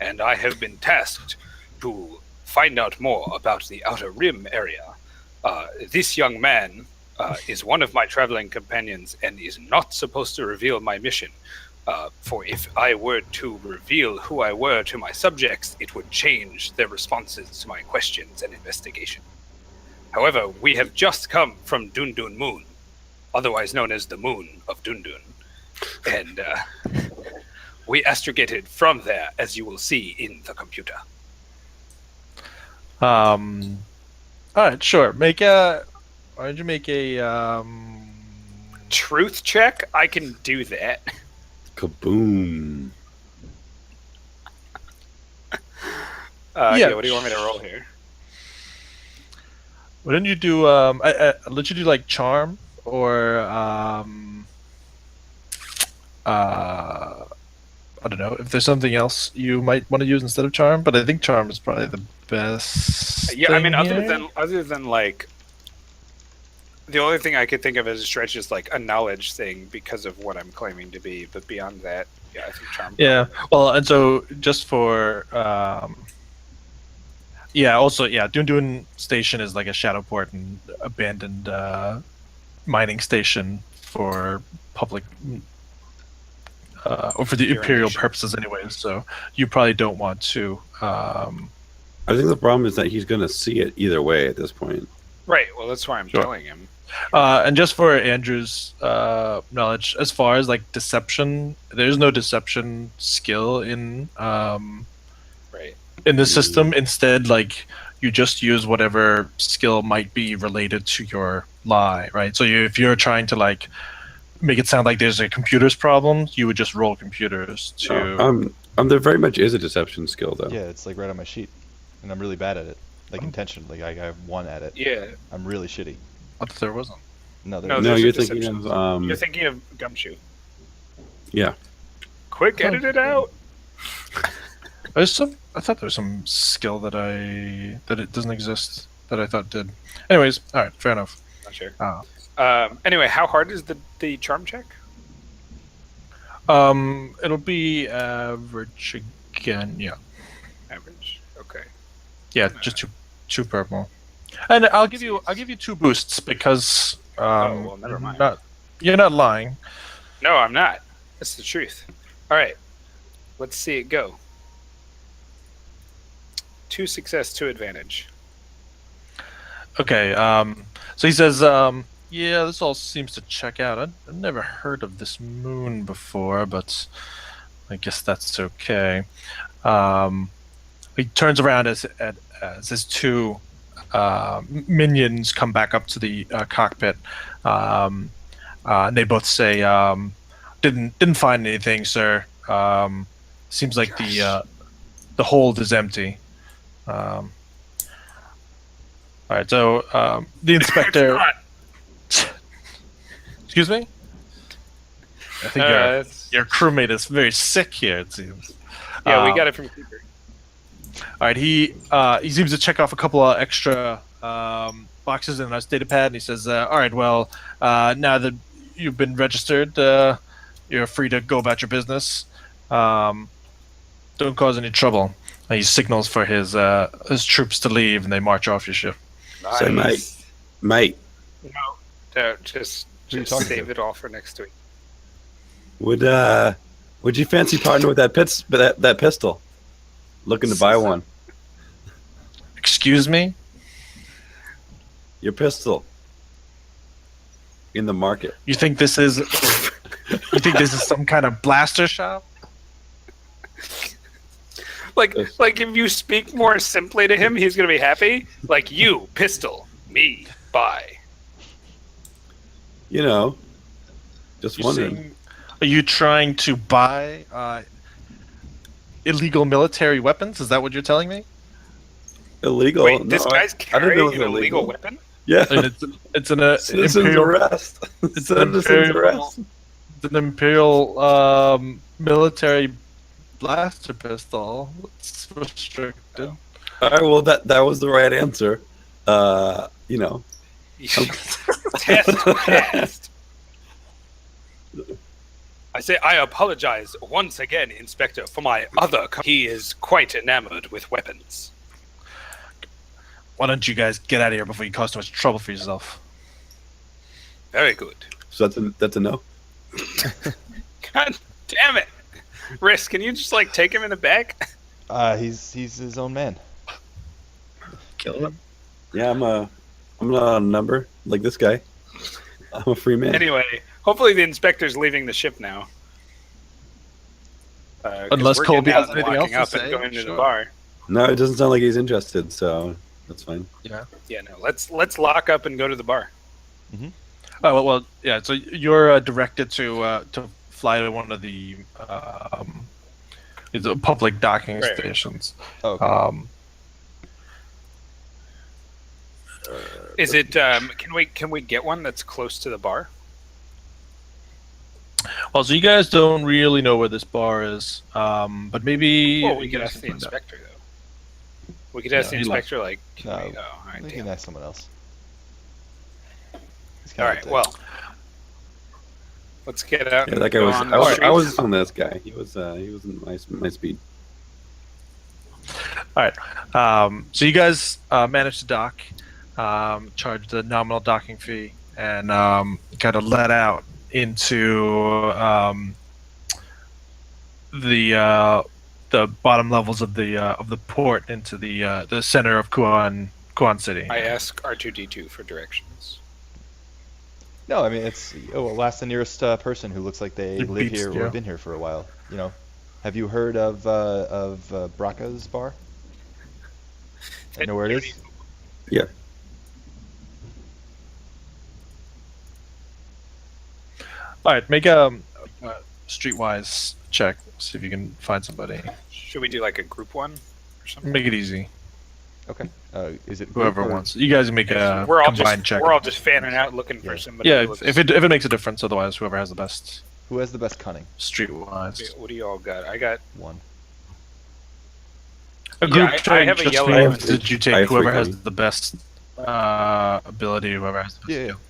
and I have been tasked to find out more about the Outer Rim area. This young man is one of my traveling companions and is not supposed to reveal my mission. For if I were to reveal who I were to my subjects, it would change their responses to my questions and investigation. However, we have just come from Dundun Moon, otherwise known as the Moon of Dundun, and we astrogated from there, as you will see in the computer. All right, sure. Why don't you make a Truth check? I can do that. Kaboom. Yeah, what do you want me to roll here? Why don't you do I let you do like charm or I don't know if there's something else you might want to use instead of charm, but I think charm is probably the best. Yeah, I mean, thing other here. than like, the only thing I could think of as a stretch is like a knowledge thing because of what I'm claiming to be. But beyond that, yeah, I think charm. Yeah. Well, and so just for yeah, also yeah, Dundun Station is like a shadow port and abandoned mining station for public or for the imperial Urination. purposes anyways, so you probably don't want to I think the problem is that he's going to see it either way at this point. Right. Well, that's why I'm Sure. telling him. and just for Andrew's knowledge, as far as like deception, there's no deception skill Right. in the system. Instead, like you just use whatever skill might be related to your lie, right? So if you're trying to like make it sound like there's a computer's problem, you would just roll computers to. There very much is a deception skill though. Yeah, it's like right on my sheet, and I'm really bad at it. Like intentionally, I have 1 at it. Yeah. I'm really shitty. I thought there wasn't. No, No, No, there's a you're thinking deception. of You're thinking of Gumshoe. yeah. Quick, edit it out. There's some. I thought there was some skill that it doesn't exist that I thought did. Anyways, all right, fair enough. Not sure. Uh, Anyway, how hard is the charm check? it'll be average again. Yeah, Average. Okay. yeah, just two purple, and I'll give you 2 boosts because well, never mind. You're not lying. No, I'm not. That's the truth. All right. Let's see it go. 2 success, 2 advantage. Okay, so he says, yeah, this all seems to check out. I've never heard of this moon before, but I guess that's okay. He turns around as his 2 minions come back up to the cockpit, and they both say, "Didn't find anything, sir. Seems like the hold is empty." All right, so the inspector. Excuse me. I think your crewmate is very sick here. It seems. Yeah, we got it from Cooper. All right, he seems to check off a couple of extra boxes in his data pad, and he says, "All right, well, now that you've been registered, you're free to go about your business. Don't cause any trouble." And he signals for his troops to leave, and they march off your ship. Nice. So, mate, No, don't just Who are you talking save to? it all for next week. would you fancy partner with that pistol? Looking to buy one. Excuse me. Your pistol. In the market. You think this is some kind of blaster shop? Like if you speak more simply to him, he's gonna be happy. Like you, pistol, me, buy. You know, just You're wondering. saying- Are you trying to buy illegal military weapons? Is that what you're telling me? Illegal. Wait, No, this guy's I didn't know carrying it an was illegal illegal. weapon? Yeah. And it's an Citizens imperial arrest. It's Citizens imperial- arrest. It's an imperial military blaster pistol. It's restricted. All right. Well, that was the right answer. You know. Test passed. I say I apologize once again, Inspector, for my other. He is quite enamored with weapons. Why don't you guys get out of here before you cause too much trouble for yourself? Very good. So that's a no. God damn it, Risk! Can you just take him in the back? He's his own man. Kill him. Yeah, I'm not a number like this guy. I'm a free man. Anyway, hopefully the inspector's leaving the ship now. 'Cause Unless we're Colby getting has out and anything walking else to up and say, going to the sure. bar. No, it doesn't sound like he's interested, so that's fine. Yeah. Yeah, no. Let's lock up and go to the bar. Oh well, yeah. So you're directed to fly to one of the public docking Right. stations. Oh, okay. Is it? Can we get one that's close to the bar? Well, so you guys don't really know where this bar is, but maybe Well, we you could guys ask the can find out. inspector though. We could ask the he left. inspector can No, we, all right, we damn. can ask someone else. He's All kinda right, dead. well, let's get out. Yeah, and that guy go was. on the I streets. was on this guy. He was in my speed. All right. So you guys managed to dock, charge the nominal docking fee, and kind of let out into the bottom levels of the port into the center of Kuan City. I ask R2D2 for directions. No, I mean we'll ask the nearest person who looks like they It live beats here or you. have been here for a while. You know, have you heard of Braca's bar? You know where it is? All right, make a streetwise check. See if you can find somebody. Should we do like a group one or something? Make it easy. Okay. Is it group Whoever or- wants. You guys make a we're all combined just check. we're all just fanning out looking Yeah. for somebody. Yeah, who looks- if it makes a difference. Otherwise, whoever has the best Who has the best cunning? streetwise. What do you all got? I got. One. A Yeah, group I check have a just yellow means one. that you I take have whoever three has cunning. the best ability. Whoever has the best Yeah. skill.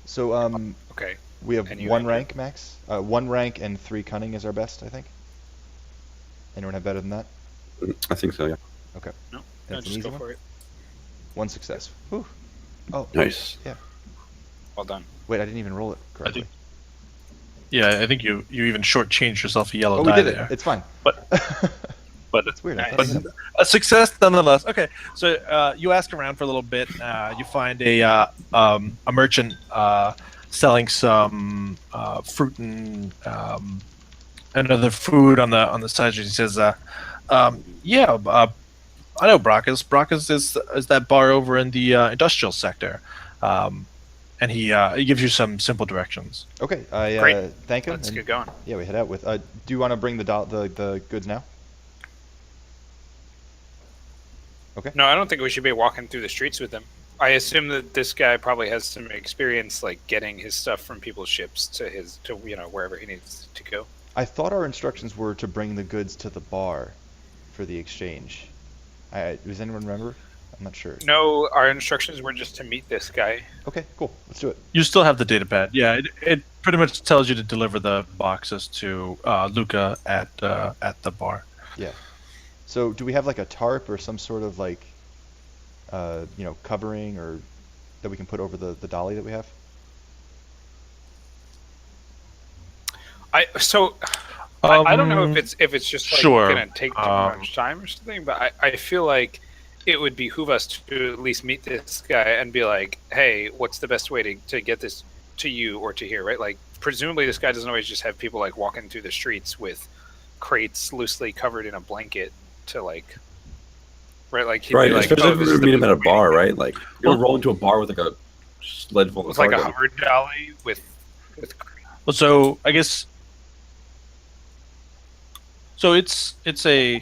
So Okay. we have And you one have rank max. 1 rank and 3 cunning is our best, I think. Anyone have better than that? I think so. Yeah. Okay. No, That's no, an just easy go one? for it. 1 success. Whew. Oh. Nice. Well done. Wait, I didn't even roll it correctly. Yeah, I think you even shortchanged yourself a yellow Oh, we die did it. there. It's fine. But but It's weird. I Nice. thought but it happened. a success nonetheless. Okay, so you ask around for a little bit. You find a merchant selling some fruit and other food on the side. He says, "Yeah, I know Brackus. Brackus is that bar over in the industrial sector." And he gives you some simple directions. Okay, I Great. thank him. Let's and- get going. Yeah, we head out with. Do you want to bring the goods now? No, I don't think we should be walking through the streets with him. I assume that this guy probably has some experience, like getting his stuff from people's ships to wherever he needs to go. I thought our instructions were to bring the goods to the bar for the exchange. Does anyone remember? I'm not sure. No, our instructions were just to meet this guy. Okay, cool. Let's do it. You still have the data pad. Yeah, it pretty much tells you to deliver the boxes to Luca at the bar. Yeah. So, do we have like a tarp or some sort of like, covering or that we can put over the dolly that we have? I don't know if it's just like Sure. gonna take too much time or something, but I feel like it would behoove us to at least meet this guy and be like, hey, what's the best way to get this to you or to here, right? Like, presumably this guy doesn't always just have people like walking through the streets with crates loosely covered in a blanket to like, right? Like he'd Right. be like, Especially oh, if this we is the meet him at a best way bar, to- right? Like you'll roll into a bar with like a sled full of with like a cargo. hover dolly with Well, so I guess so. It's a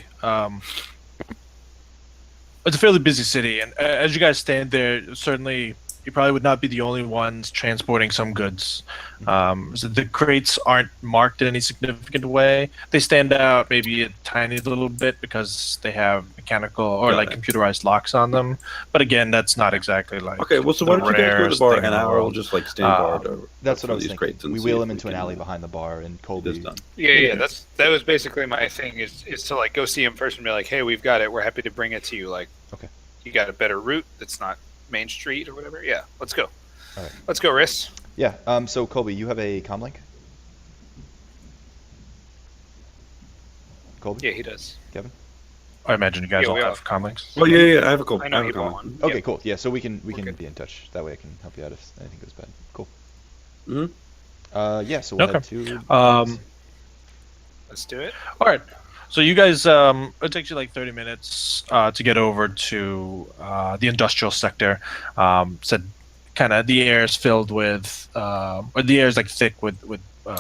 fairly busy city, and as you guys stand there, certainly you probably would not be the only ones transporting some goods. So the crates aren't marked in any significant way. They stand out maybe a tiny little bit because they have mechanical or Got like it. computerized locks on them. But again, that's not exactly like Okay, well, so why the don't you guys go to the rarest bar thing in and the I'll world. just like stand guard over That's what I was these thinking. crates and We see wheel if him we into an can, alley behind the bar, and Colby. This done. Yeah, that was basically my thing is to like go see him first and be like, hey, we've got it. We're happy to bring it to you. Like, Okay. you got a better route that's not Main Street or whatever. Yeah, let's go. All right. Let's go, Riss. Yeah. So Colby, you have a comlink. Colby. Yeah, he does. Kevin. I imagine you guys Yeah, all we have comlinks. Well, yeah, I have a couple. I know have he a couple. bought one. Okay, Yeah. cool. Yeah, so we can good. be in touch. That way I can help you out if anything goes bad. Cool. Mhm. Yeah. So we'll Okay. head to. Let's do it. All right. So you guys, it takes you like 30 minutes to get over to the industrial sector. Said kind of the air is filled with, or the air is like thick with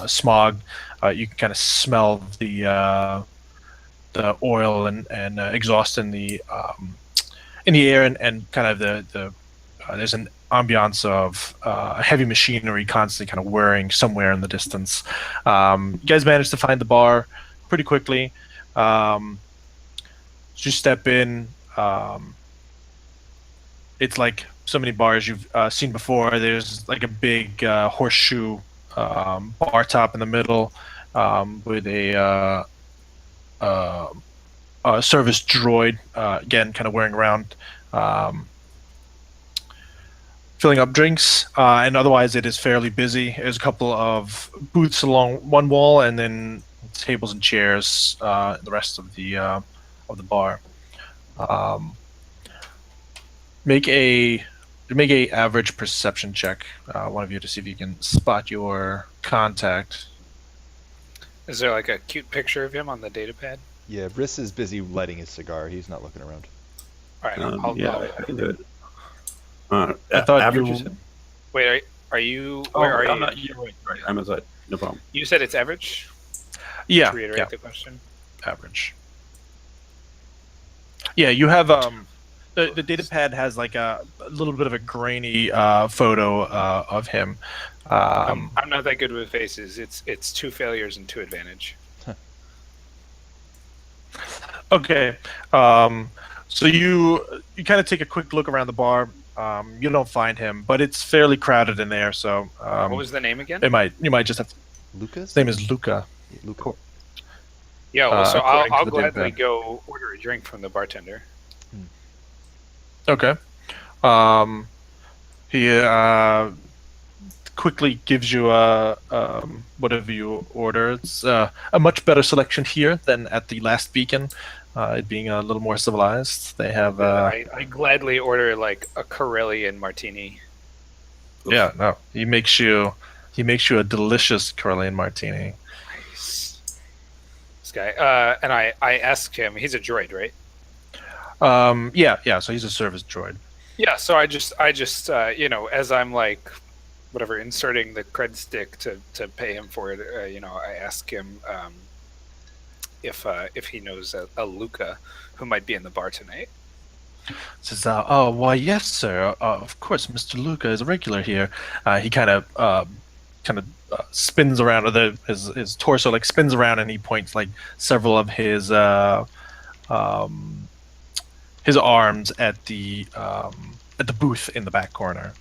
smog. You can kind of smell the oil and exhaust in the air, and kind of the there's an ambiance of heavy machinery constantly kind of whirring somewhere in the distance. You guys managed to find the bar pretty quickly. So you step in. It's like so many bars you've seen before. There's like a big horseshoe bar top in the middle with a service droid, again, kind of wearing around, filling up drinks. And otherwise, it is fairly busy. There's a couple of booths along one wall, and then tables and chairs in the rest of the bar. Make a average perception check, one of you, to see if you can spot your contact. Is there like a cute picture of him on the data pad? Yeah, Riss is busy lighting his cigar. He's not looking around. All right, I'll Yeah, I can do it. I thought average. you- You said? wait. Are you? Oh, Where are I'm you? not. You're right. I'm outside. No problem. You said it's average. Yeah, To reiterate yeah, the question. average. Yeah, you have the data pad has like a little bit of a grainy photo of him. I'm not that good with faces. It's 2 failures and 2 advantage. Okay, um, so you kind of take a quick look around the bar. You don't find him, but it's fairly crowded in there. So What was the name again? you might just have. Lucas? His name is Luca. Yeah, Luca. co- Yeah, well, so according to I'll the data gladly pad. go order a drink from the bartender. Okay. Um, he quickly gives you whatever you order. It's a much better selection here than at the last beacon. It being a little more civilized. They have I gladly order like a Corellian martini. yeah, no. He makes you a delicious Corellian martini. Nice. This guy. And I asked him. He's a droid, right? Yeah, yeah. So he's a service droid. Yeah. So I just as I'm like, whatever, inserting the cred stick to pay him for it. I ask him if he knows a Luca who might be in the bar tonight. Says, oh, why, yes, sir. Of course, Mr. Luca is a regular here. He kind of spins around, or his torso like spins around, and he points like several of his arms at the booth in the back corner.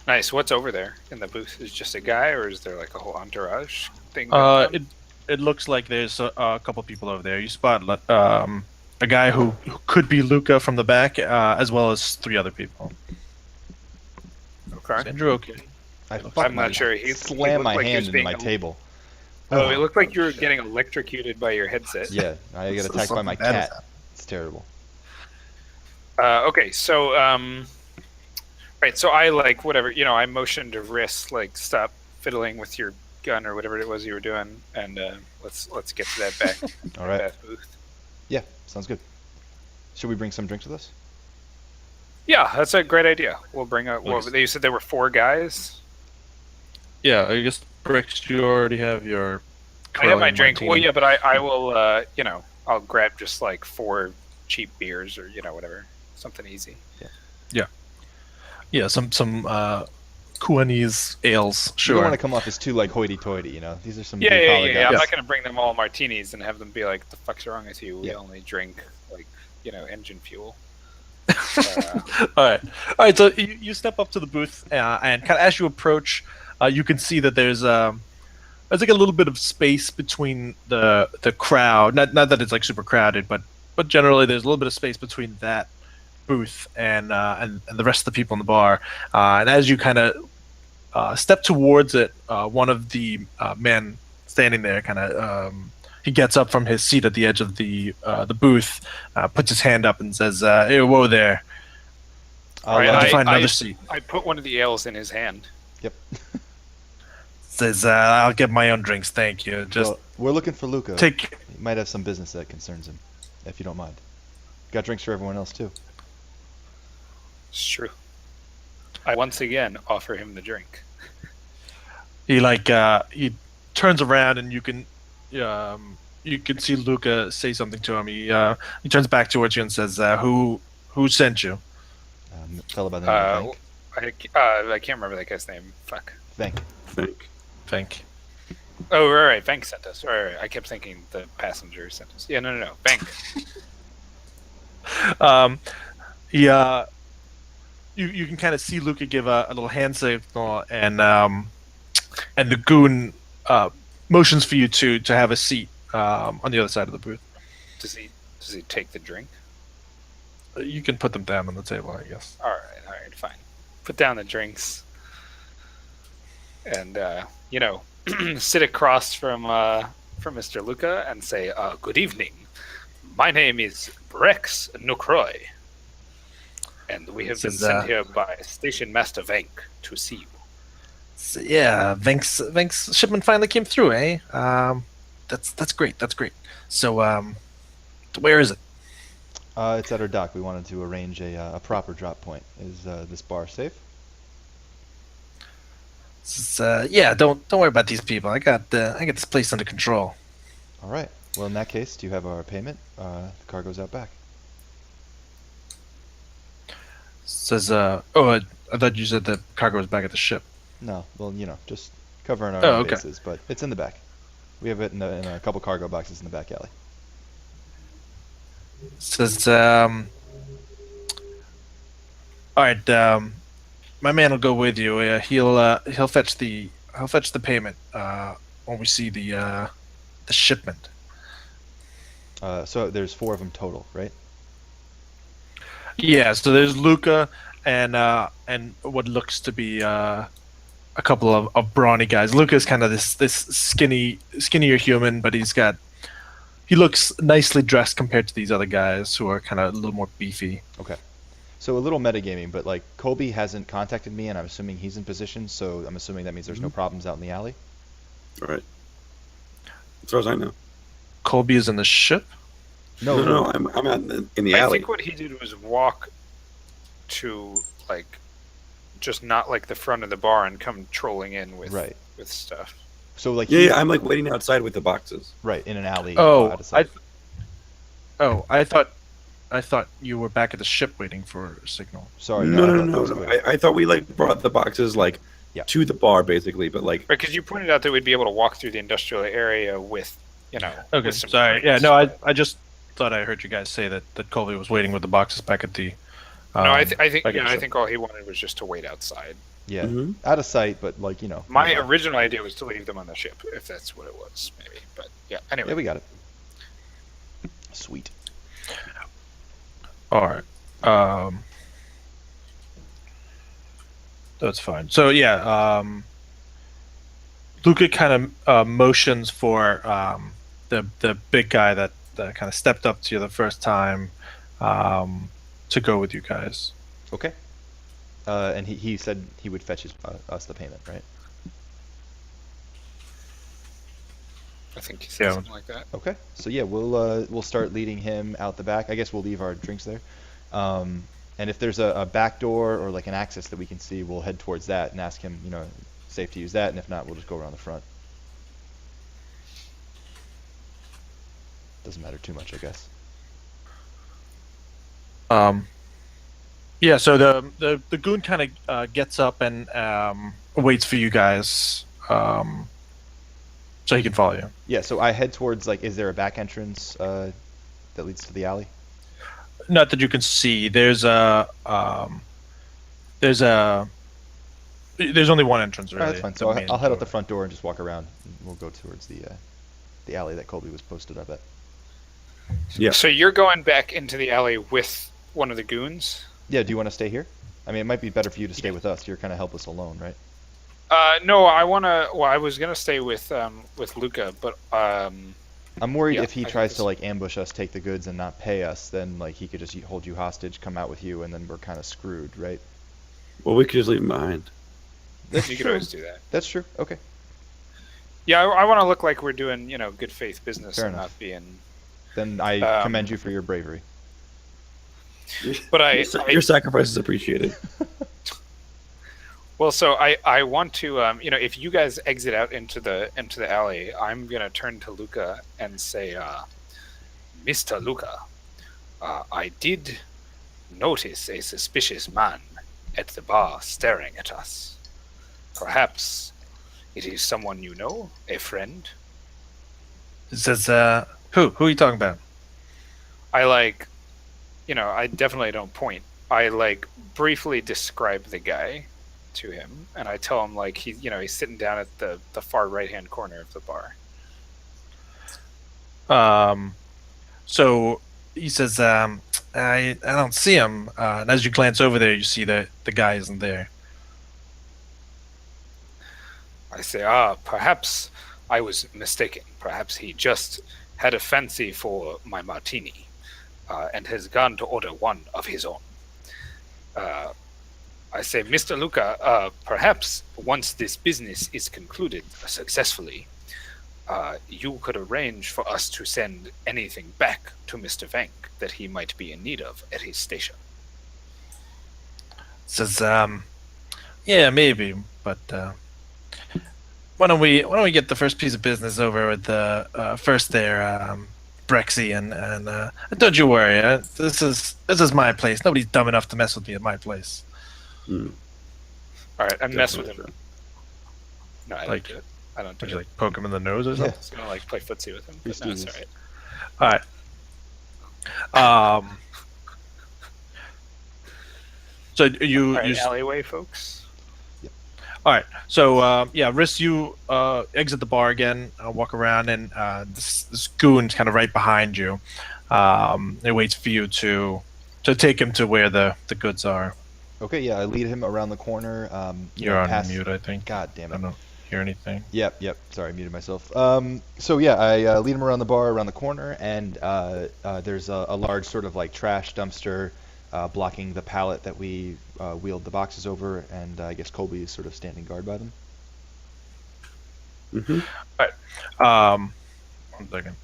Nice. What's over there in the booth? Is it just a guy, or is there like a whole entourage thing going on? It looks like there's a couple people over there. You spot a guy who could be Luca from the back, as well as 3 other people. Okay. Is Andrew okay? I'm not sure. He Slam looked my like he was hand into being my table. Oh, it looked like you were getting electrocuted by your headset. Yeah, I got attacked by my Something bad has cat. It's terrible. Okay, so right, so I like whatever I motioned to Riss like stop fiddling with your gun or whatever it was you were doing, and let's get to that back. All right. that booth. Yeah, sounds good. Should we bring some drinks with us? Yeah, that's a great idea. We'll bring up. Well, Nice. you said there were 4 guys. Yeah, I guess Brix, you already have your. I have my Corellian drink. Well, martini. yeah, but I will. I'll grab just like 4 cheap beers or whatever, something easy. Yeah, some Kuanese ales. You Sure. don't want to come off as too like hoity-toity, you know. These are some Yeah. blue-collar I'm guys. not gonna bring them all martinis and have them be like, "The fuck's wrong with you? We Yeah. only drink like engine fuel." All right. So you step up to the booth, and kind of as you approach, you can see that there's like a little bit of space between the crowd. Not that it's like super crowded, but generally there's a little bit of space between that booth and the rest of the people in the bar. And as you kind of step towards it, one of the men standing there kind of he gets up from his seat at the edge of the booth, puts his hand up and says, "Hey, whoa there! I'll, Right, I'll I- find another seat." I put one of the ales in his hand. Yep. Says, "I'll get my own drinks, thank you. Just Well, we're looking for Luca. take." He might have some business that concerns him, if you don't mind. Got drinks for everyone else too. It's true. I once again offer him the drink. He turns around and you can see Luca say something to him. He turns back towards you and says, "Who sent you?" Fella by the name of I can't remember that guy's name. Fuck. Vank. Think. Think. Oh, right. Bank sent us. Right. I kept thinking the passenger sent us. Yeah, no. Bank. He you can kind of see Luca give a little hand signal, and the goon motions for you to have a seat on the other side of the booth. Does he take the drink? You can put them down on the table, I guess. All right, fine. Put down the drinks, and sit across from Mr. Luca and say, "Good evening. My name is Brex Nukroy, and we have been Says, sent here by Station Master Vank to see you." So, yeah, Vink's shipment finally came through, eh? That's great. That's great. So where is it? It's at our dock. We wanted to arrange a proper drop point. Is this bar safe? Says, yeah, don't worry about these people. I got this place under control. All right. Well, in that case, do you have our payment? The cargo's out back. Says, I thought you said the cargo was back at the ship. No, well, just covering our Oh, own okay. bases, but it's in the back. We have it in a couple cargo boxes in the back alley. Says, all right, my man will go with you. He'll fetch the payment when we see the shipment. So there's 4 of them total, right? Yeah, so there's Luca and what looks to be a couple of brawny guys. Luca's kind of this skinnier human, but he looks nicely dressed compared to these other guys who are kind of a little more beefy. Okay. So a little metagaming, but like Colby hasn't contacted me, and I'm assuming he's in position. So I'm assuming that means there's no problems out in the alley. All right. As far as I know. Colby is in the ship. No, I'm out in the I alley. think what he did was walk to like just not like the front of the bar and come trolling in with Right. with stuff. So like Yeah, I'm like waiting outside with the boxes. right in an alley. Oh, out of sight. I thought you were back at the ship waiting for a signal. Sorry. No, I no, thought that no, was no. clear. I thought we like brought the boxes like Yeah. to the bar basically, but like Because you pointed out that we'd be able to walk through the industrial area with, Okay, with some sorry. Yeah, crates. no, I just thought I heard you guys say that Colby was waiting with the boxes back at the. No, I think back at the I ship. think all he wanted was just to wait outside. Yeah. Mhm. Out of sight, but like My yeah. original idea was to leave them on the ship, if that's what it was, maybe. But yeah, anyway. Yeah, we got it. Sweet. All right. That's fine. So yeah, Luca kind of motions for the big guy that kind of stepped up to you the first time to go with you guys. Okay. And he said he would fetch us the payment, right? I think he said Yeah. something like that. Okay. So yeah, we'll start leading him out the back. I guess we'll leave our drinks there. And if there's a back door or like an access that we can see, we'll head towards that and ask him, safe to use that. And if not, we'll just go around the front. Doesn't matter too much, I guess. Yeah. So the goon kind of gets up and waits for you guys, so he can follow you. Yeah. So I head towards like, is there a back entrance that leads to the alley? Not that you can see. There's only one entrance really. Alright, that's fine. the So main I'll head out the door. front door and just walk around. And we'll go towards the alley that Colby was posted up at. Yeah. So you're going back into the alley with one of the goons? Yeah. Do you want to stay here? I mean, it might be better for you to stay with us. You're kind of helpless alone, right? No, I wanna. Well, I was gonna stay with Luca, but I'm worried Yeah, if he I tries think to like ambush us, take the goods, and not pay us, then like he could just hold you hostage, come out with you, and then we're kind of screwed, right? well, we could just leave them behind. That's you could true. always do that. That's true. Okay. Yeah, I want to look like we're doing good faith business Fair and enough. not being. Then I Um, commend you for your bravery. But Your sacrifice is appreciated. Well, so I want to if you guys exit out into the alley, I'm gonna turn to Luca and say, Mr. Luca, I did notice a suspicious man at the bar staring at us. Perhaps it is someone you know, a friend. It says, who are you talking about? I definitely don't point. I briefly describe the guy to him, and I tell him he's sitting down at the far right hand corner of the bar. So he says, I don't see him. And as you glance over there, you see that the guy isn't there. I say, perhaps I was mistaken. Perhaps he just had a fancy for my martini, and has gone to order one of his own. I say, Mr. Luca, perhaps once this business is concluded successfully, you could arrange for us to send anything back to Mr. Vank that he might be in need of at his station. Says, yeah, maybe, but why don't we get the first piece of business over with the first there, Brexy, and don't you worry. This is my place. Nobody's dumb enough to mess with me at my place. Mm, All right, I'm mess with definitely him. No, I don't Like, do it. I don't do would it. you like poke him in the nose or Yeah. something? I was gonna like play footsie with him, but no, it's all right. All right. So you All right, you alleyway folks. all right. So yeah, Riss, you exit the bar again, walk around, and this goon's kind of right behind you. It waits for you to take him to where the goods are. Okay, yeah, I lead him around the corner. You're on past. mute, I think. God damn I it. don't hear anything. Yep. Sorry, I muted myself. So yeah, I lead him around the bar, around the corner, and there's a large sort of like trash dumpster blocking the pallet that we wheeled the boxes over, and I guess Colby is sort of standing guard by them. hmm All right. 1 second.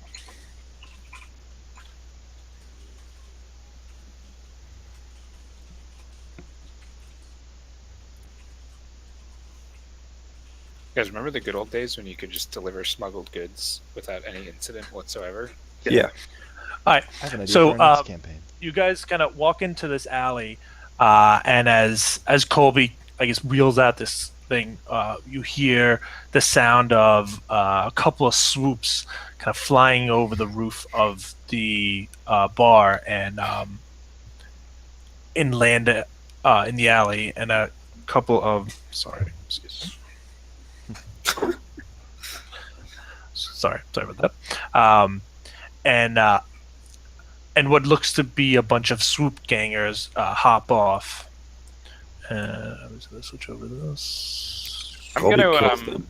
You guys remember the good old days when you could just deliver smuggled goods without any incident whatsoever? Yeah. All right. I have an idea So, for our next campaign. You guys kind of walk into this alley, and as Colby, I guess, wheels out this thing, you hear the sound of a couple of swoops kind of flying over the roof of the bar and inland in the alley, and a couple of sorry about that. And what looks to be a bunch of swoop gangers hop off. I'm just gonna switch over this. I'm Colby gonna kills them.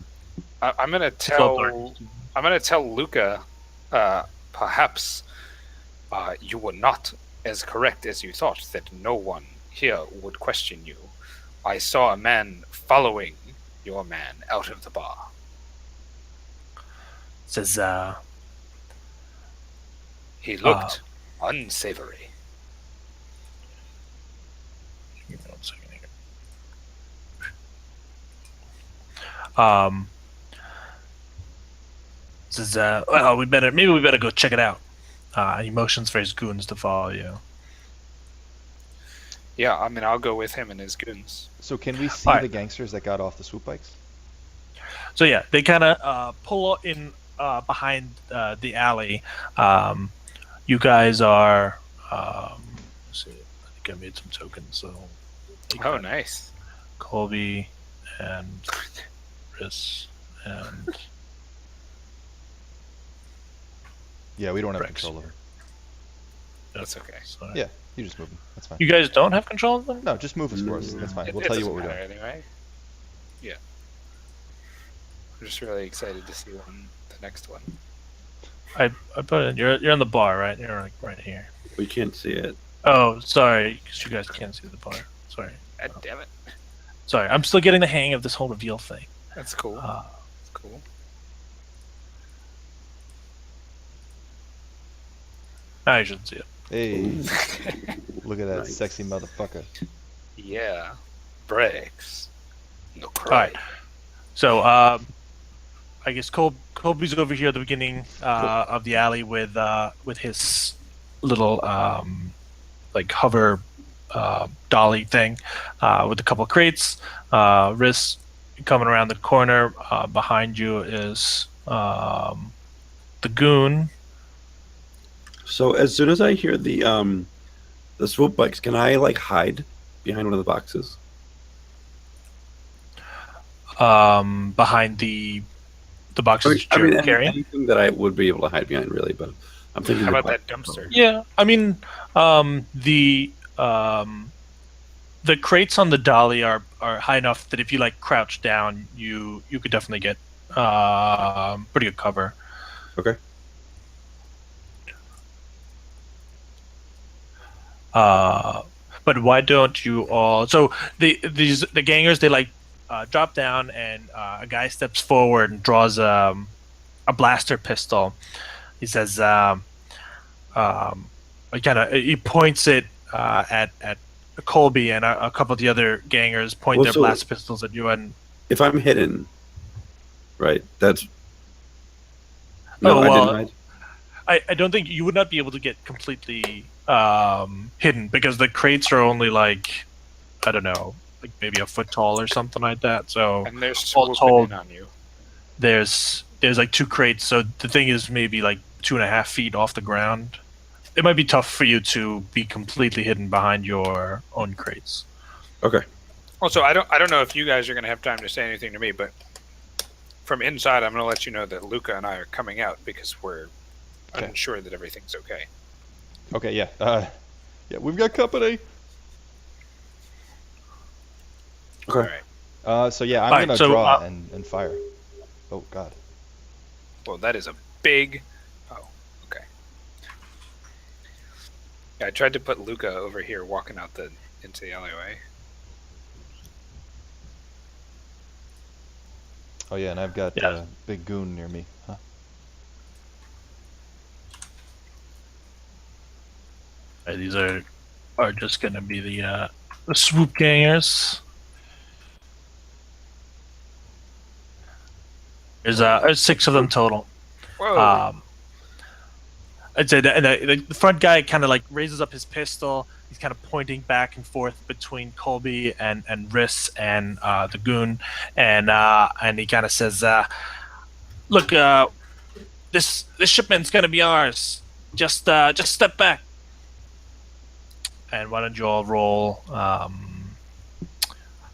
I'm gonna It's all tell Luca, perhaps you were not as correct as you thought. That no one here would question you. I saw a man following your man out of the bar. Says He looked unsavory. give me 1 second here. Says well, we better go check it out. He motions for his goons to follow you. Yeah, I mean, I'll go with him and his goons. So can we see Alright. the gangsters that got off the swoop bikes? So yeah, they kind of pull in behind the alley. You guys are. Let's see, I think I made some tokens. So. Oh, nice. Colby and Chris and Yeah, we don't have Rex. control of them. That's okay. sorry. Yeah, you just move them. That's fine. You guys don't have control of them? No, just move us for us. That's fine. It- We'll it tell you what doesn't we're doing. matter Anyway. Yeah. I'm just really excited to see the next one. I put it. You're in the bar, right? You're like right here. We can't see it. Oh, sorry, because you guys can't see the bar. Sorry. God damn it. Sorry, I'm still getting the hang of this whole reveal thing. That's cool. Uh, That's cool. I should see it. Hey, look at that Nice. sexy motherfucker. Yeah. Breaks. No All cry. right. So, I guess Colby's over here at the beginning of the alley with his little like hover dolly thing with a couple of crates. Riss coming around the corner. Behind you is the goon. So as soon as I hear the swoop bikes, can I like hide behind one of the boxes? Behind the boxes that you're carrying. anything that I would be able to hide behind, really. But I'm thinking. How the about that box- dumpster? Yeah, I mean, the crates on the dolly are high enough that if you like crouch down, you could definitely get pretty good cover. Okay. But why don't you all? So the gangers, they like drop down, and a guy steps forward and draws a blaster pistol. He says, he points it at Colby, and a couple of the other gangers point Well, their so- blaster pistols at you. And If I'm hidden, Right. That's no. Oh I didn't well, hide. I don't think you would not be able to get completely hidden because the crates are only like, I don't know, like maybe a foot tall or something like that. So And they're all swooping told, in on you. there's like 2 crates. So the thing is maybe like 2.5 feet off the ground. It might be tough for you to be completely hidden behind your own crates. Okay. Also, I don't know if you guys are going to have time to say anything to me, but from inside, I'm going to let you know that Luca and I are coming out because we're Okay. unsure that everything's okay. Okay, yeah. Yeah, we've got company. Okay. All right. So yeah, I'm All right, gonna so draw and fire. Oh God. Well, that is a big. Oh, okay. Yeah, I tried to put Luca over here walking out into the alleyway. Oh yeah, and I've got Yeah. big goon near me. Huh? these are just gonna be the swoop gangers. There's 6 of them total. Whoa! Um, I'd say that the front guy kind of like raises up his pistol. He's kind of pointing back and forth between Colby and Riss and the goon, and he kind of says, "Look, this shipment's gonna be ours. Just step back." And why don't you all roll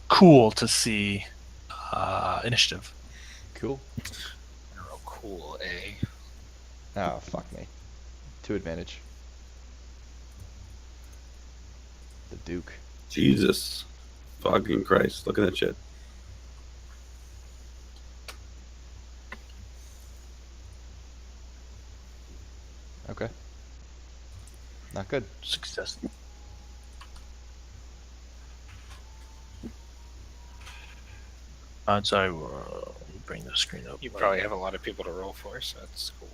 cool to see initiative? Cool. Oh, cool, eh? Oh fuck me. 2 advantage. The Duke. Jesus. Fucking Christ. Look at that shit. Okay. Not good. Success. Sorry, we'll bring the screen up. You probably have a lot of people to roll for, so that's cool.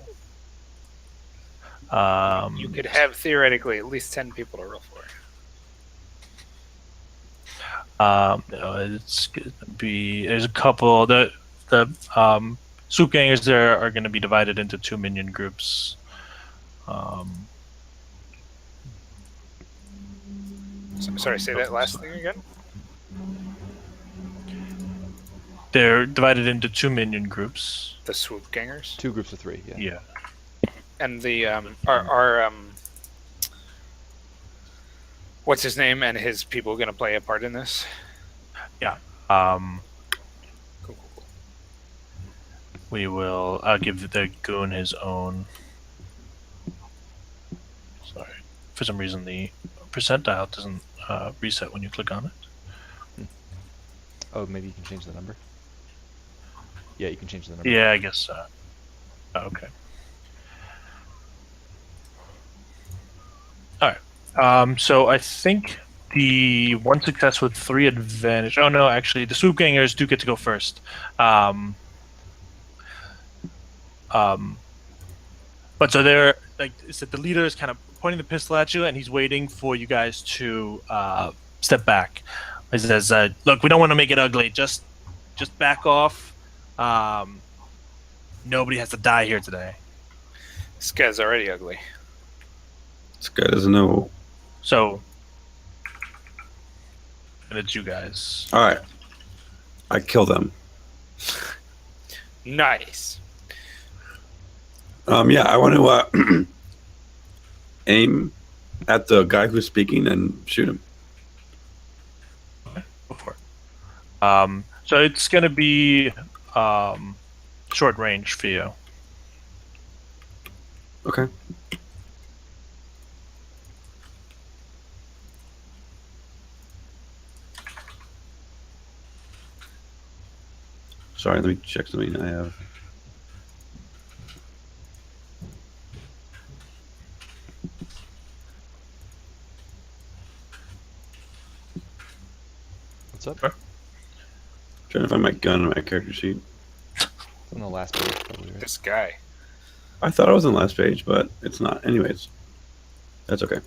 You could have theoretically at least 10 people to roll for. No, it's gonna be. There's a couple. The swoop gangers there are going to be divided into 2 minion groups. Sorry, say that last thing again. They're divided into 2 minion groups. The swoop gangers. 2 groups of 3. Yeah. Yeah. And the are what's his name and his people going to play a part in this? Yeah. Cool, cool, cool. We will. I'll give the goon his own. Sorry, for some reason the percentile doesn't reset when you click on it. Oh, maybe you can change the number. Yeah, you can change the number. Yeah, I guess. Okay. All right. So I think the 1 success with 3 advantage. Oh no, actually, the swoop gangers do get to go first. But so they're like I said, the leader is kind of pointing the pistol at you, and he's waiting for you guys to step back. He says, "Look, we don't want to make it ugly. Just back off. Nobody has to die here today." This guy's already ugly. This guy doesn't know. So, and it's you guys. All right. I kill them. Nice. Yeah, I want to aim at the guy who's speaking and shoot him. Go for it. So it's going to be short range for you. Okay. Sorry, let me check something I have. What's up? Sure. Trying to find my gun on my character sheet. It's on the last page, probably, right? This guy. I thought I was on the last page, but it's not. Anyways, that's okay.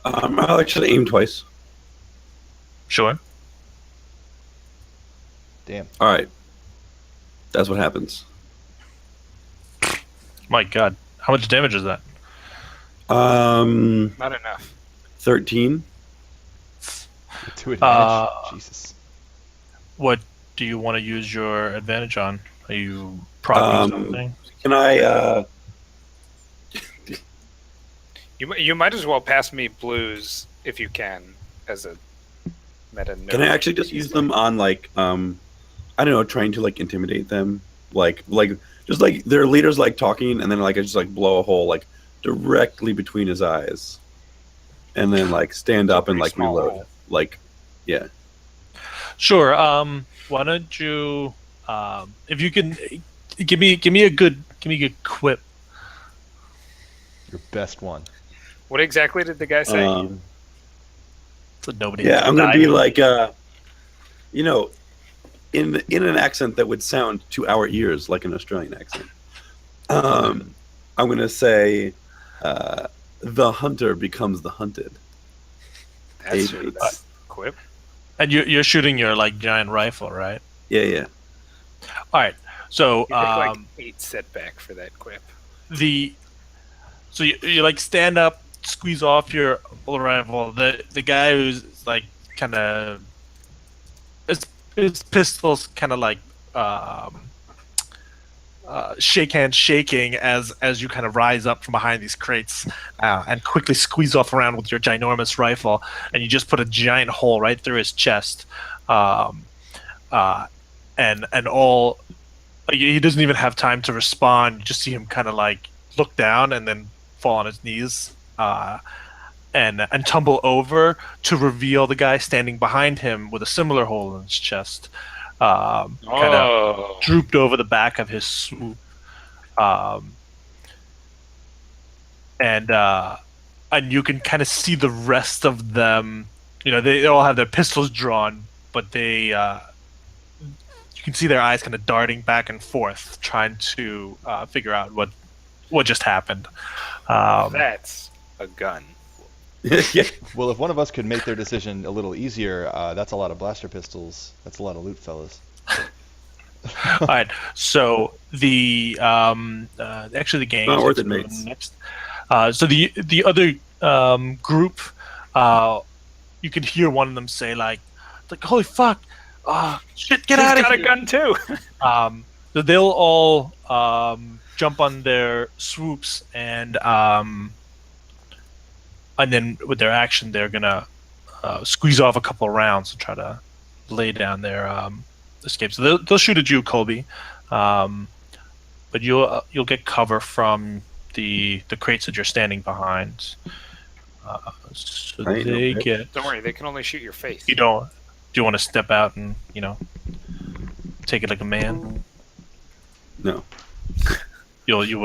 I'll actually aim twice. Sure. Damn. All right. That's what happens. My God, how much damage is that? Not enough. 13. 2 advantage. Uh, Jesus. what do you want to use your advantage on? Are you proccing Um, something? Can I? You might as well pass me blues if you can, as a meta note. Can I actually just use them on like I don't know, trying to like intimidate them, like just like their leaders like talking, and then like I just like blow a hole like directly between his eyes, and then like stand It's a up and pretty like small reload. hole. Like, yeah. Sure. Why don't you, if you can, give me a good quip. Your best one. What exactly did the guy say? So nobody Yeah, has to I'm gonna die. be like you know, in an accent that would sound to our ears like an Australian accent. I'm gonna say, the hunter becomes the hunted. That's Age 8. that's quip. And you're shooting your like giant rifle, right? Yeah, yeah. All right. So You take like 8 setback for that quip. the so you like stand up, squeeze off your bullet rifle. The guy who's like kind of his pistol's kind of like um, shake hands shaking as you kind of rise up from behind these crates and quickly squeeze off around with your ginormous rifle, and you just put a giant hole right through his chest, um, uh, and all he doesn't even have time to respond. You just see him kind of like look down and then fall on his knees and tumble over to reveal the guy standing behind him with a similar hole in his chest, kind of drooped over the back of his swoop, um, and you can kind of see the rest of them. You know, they all have their pistols drawn, but you can see their eyes kind of darting back and forth, trying to figure out what just happened. That's a gun. Yeah. Well, if one of us could make their decision a little easier, that's a lot of blaster pistols. That's a lot of loot, fellas. All right, so the actually the gang Not is worth it, going mates. next. So the other group, you can hear one of them say like "Holy fuck, shit, get He's out of got here!" a gun too. So they'll all jump on their swoops and then with their action they're gonna squeeze off a couple of rounds to try to lay down their escape. So they'll shoot at you, Colby, but you'll get cover from the crates that you're standing behind. So I ain't no they bitch. get. Don't worry, they can only shoot your face. You don't. Do you want to step out and take it like a man? No. You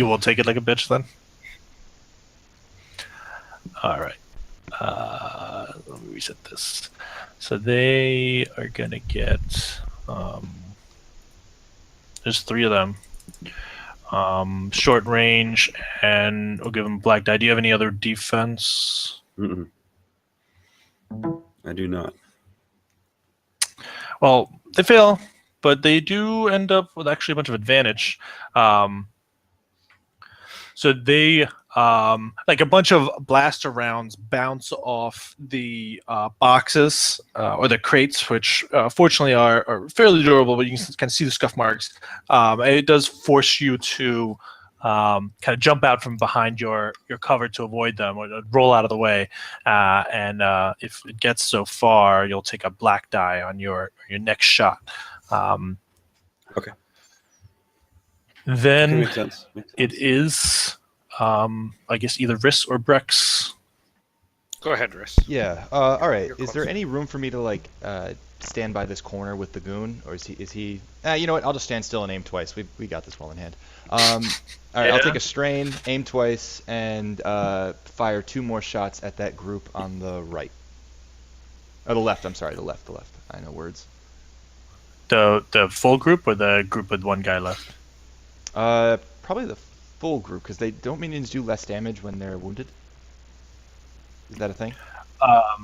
will take it like a bitch then. All right. Let me reset this. So they are gonna get. There's 3 of them. Short range, and we'll give them black die. Do you have any other defense? Mm-mm. I do not. Well, they fail, but they do end up with actually a bunch of advantage. So they like a bunch of blaster rounds bounce off the boxes or the crates, which fortunately are fairly durable, but you can kind of see the scuff marks. And it does force you to kind of jump out from behind your cover to avoid them or roll out of the way. And if it gets so far, you'll take a black die on your next shot. Okay. Then Makes sense. it is, I guess, either Riss or Brex. Go ahead, Riss. Yeah. All right. You're Is there close. any room for me to like stand by this corner with the goon, or is he? You know what? I'll just stand still and aim twice. We got this well in hand. All right. I'll Yeah. take a strain, aim twice, and fire 2 more shots at that group on the right. Oh, the left. I'm sorry. The left. I know words. The full group or the group with one guy left? Probably the full group, because they don't minions do less damage when they're wounded. Is that a thing?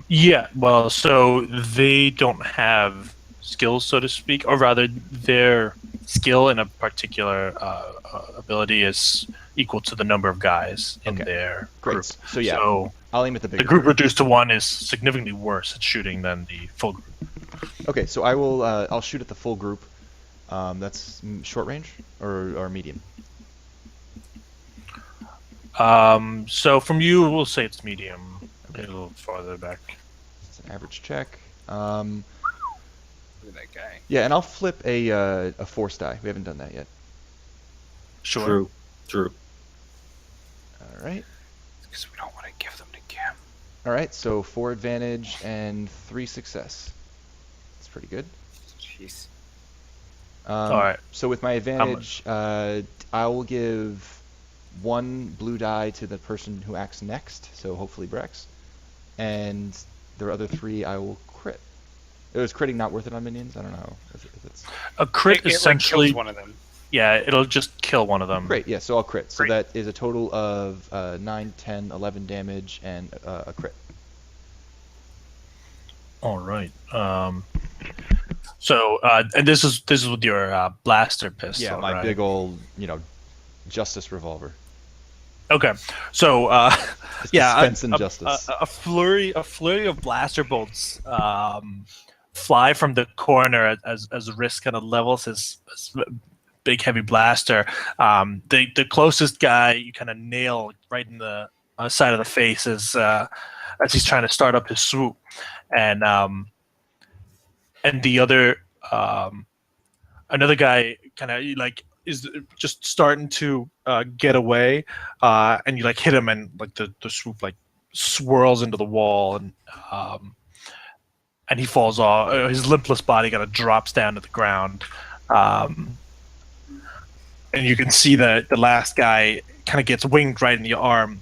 Yeah. Well, so they don't have skills, so to speak, or rather, their skill in a particular ability is equal to the number of guys in Okay. their Great. group. So yeah, So I'll aim at the the bigger group reduced to one is significantly worse at shooting than the full group. Okay, so I will. I'll shoot at the full group. That's short range or medium. So from you, we'll say it's medium. A little farther back. It's an average check. Look at that guy. Yeah, and I'll flip a force die. We haven't done that yet. Sure. True. All right. Because we don't want to give them to Kim. All right. So 4 advantage and 3 success. That's pretty good. Jeez. All right. So with my advantage, I will give 1 blue die to the person who acts next. So hopefully Brex, and the other 3 I will crit. It was critting not worth it on minions. I don't know if it's. A crit It essentially. kills one of them. Yeah, it'll just kill one of them. Great, yeah, so I'll crit. So Great. that is a total of 9, 10, 11 damage and a crit. All right. So, and this is with your blaster pistol. Yeah, my right? big old, justice revolver. Okay. So, Just yeah, dispensing justice. a flurry of blaster bolts fly from the corner as Risk kind of levels his big heavy blaster. The closest guy you kind of nail right in the side of the face as he's trying to start up his swoop, and the other another guy kind of like is just starting to get away, and you like hit him, and like the swoop like swirls into the wall, and he falls off. His limpless body kind of drops down to the ground. And you can see the last guy kind of gets winged right in the arm.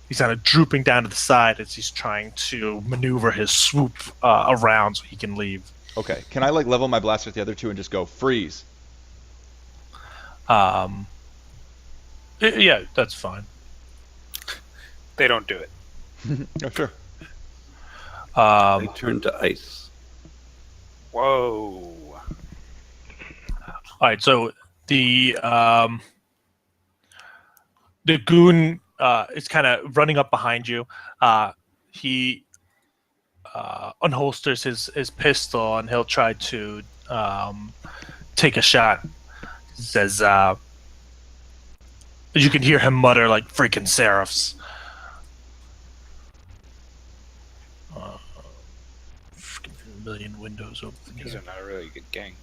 He's kind of drooping down to the side as he's trying to maneuver his swoop around so he can leave. Okay, can I level my blaster at the other 2 and just go freeze? Yeah, that's fine. They don't do it. Oh, sure. They turn to ice. Whoa. All right, so the goon is kind of running up behind you. He unholsters his pistol, and he'll try to take a shot. He says, you can hear him mutter like freaking seraphs. Freaking million windows open. These are not a really good gang.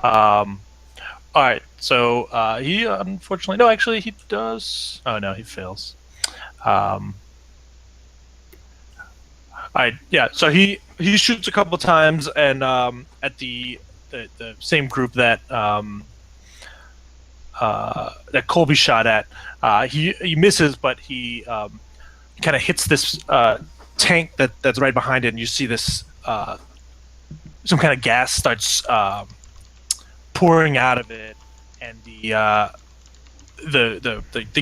All right, so he unfortunately no, actually he does. Oh no, he fails. All right, yeah. So he shoots a couple times, and at the same group that that Colby shot at, he misses, but he kind of hits this tank that's right behind it, and you see this some kind of gas starts pouring out of it, and the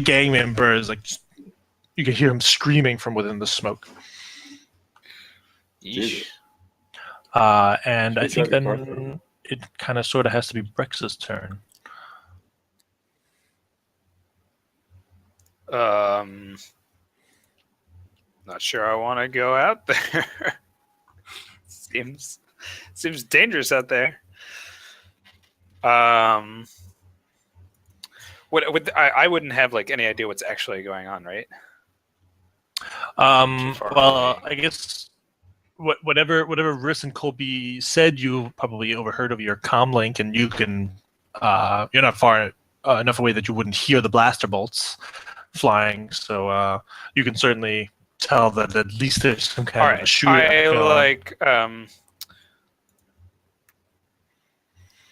gang members like you can hear him screaming from within the smoke. Yeesh. And I Should we think try to then it kind of sort of has to be Brex's turn. Not sure I want to go out there. seems dangerous out there. I wouldn't have like any idea what's actually going on, right? Too far Well, away. I guess whatever Riss and Colby said, you probably overheard over your comm link, and you can you're not far enough away that you wouldn't hear the blaster bolts flying, so you can certainly tell that at least there's some kind All of a right. shootout.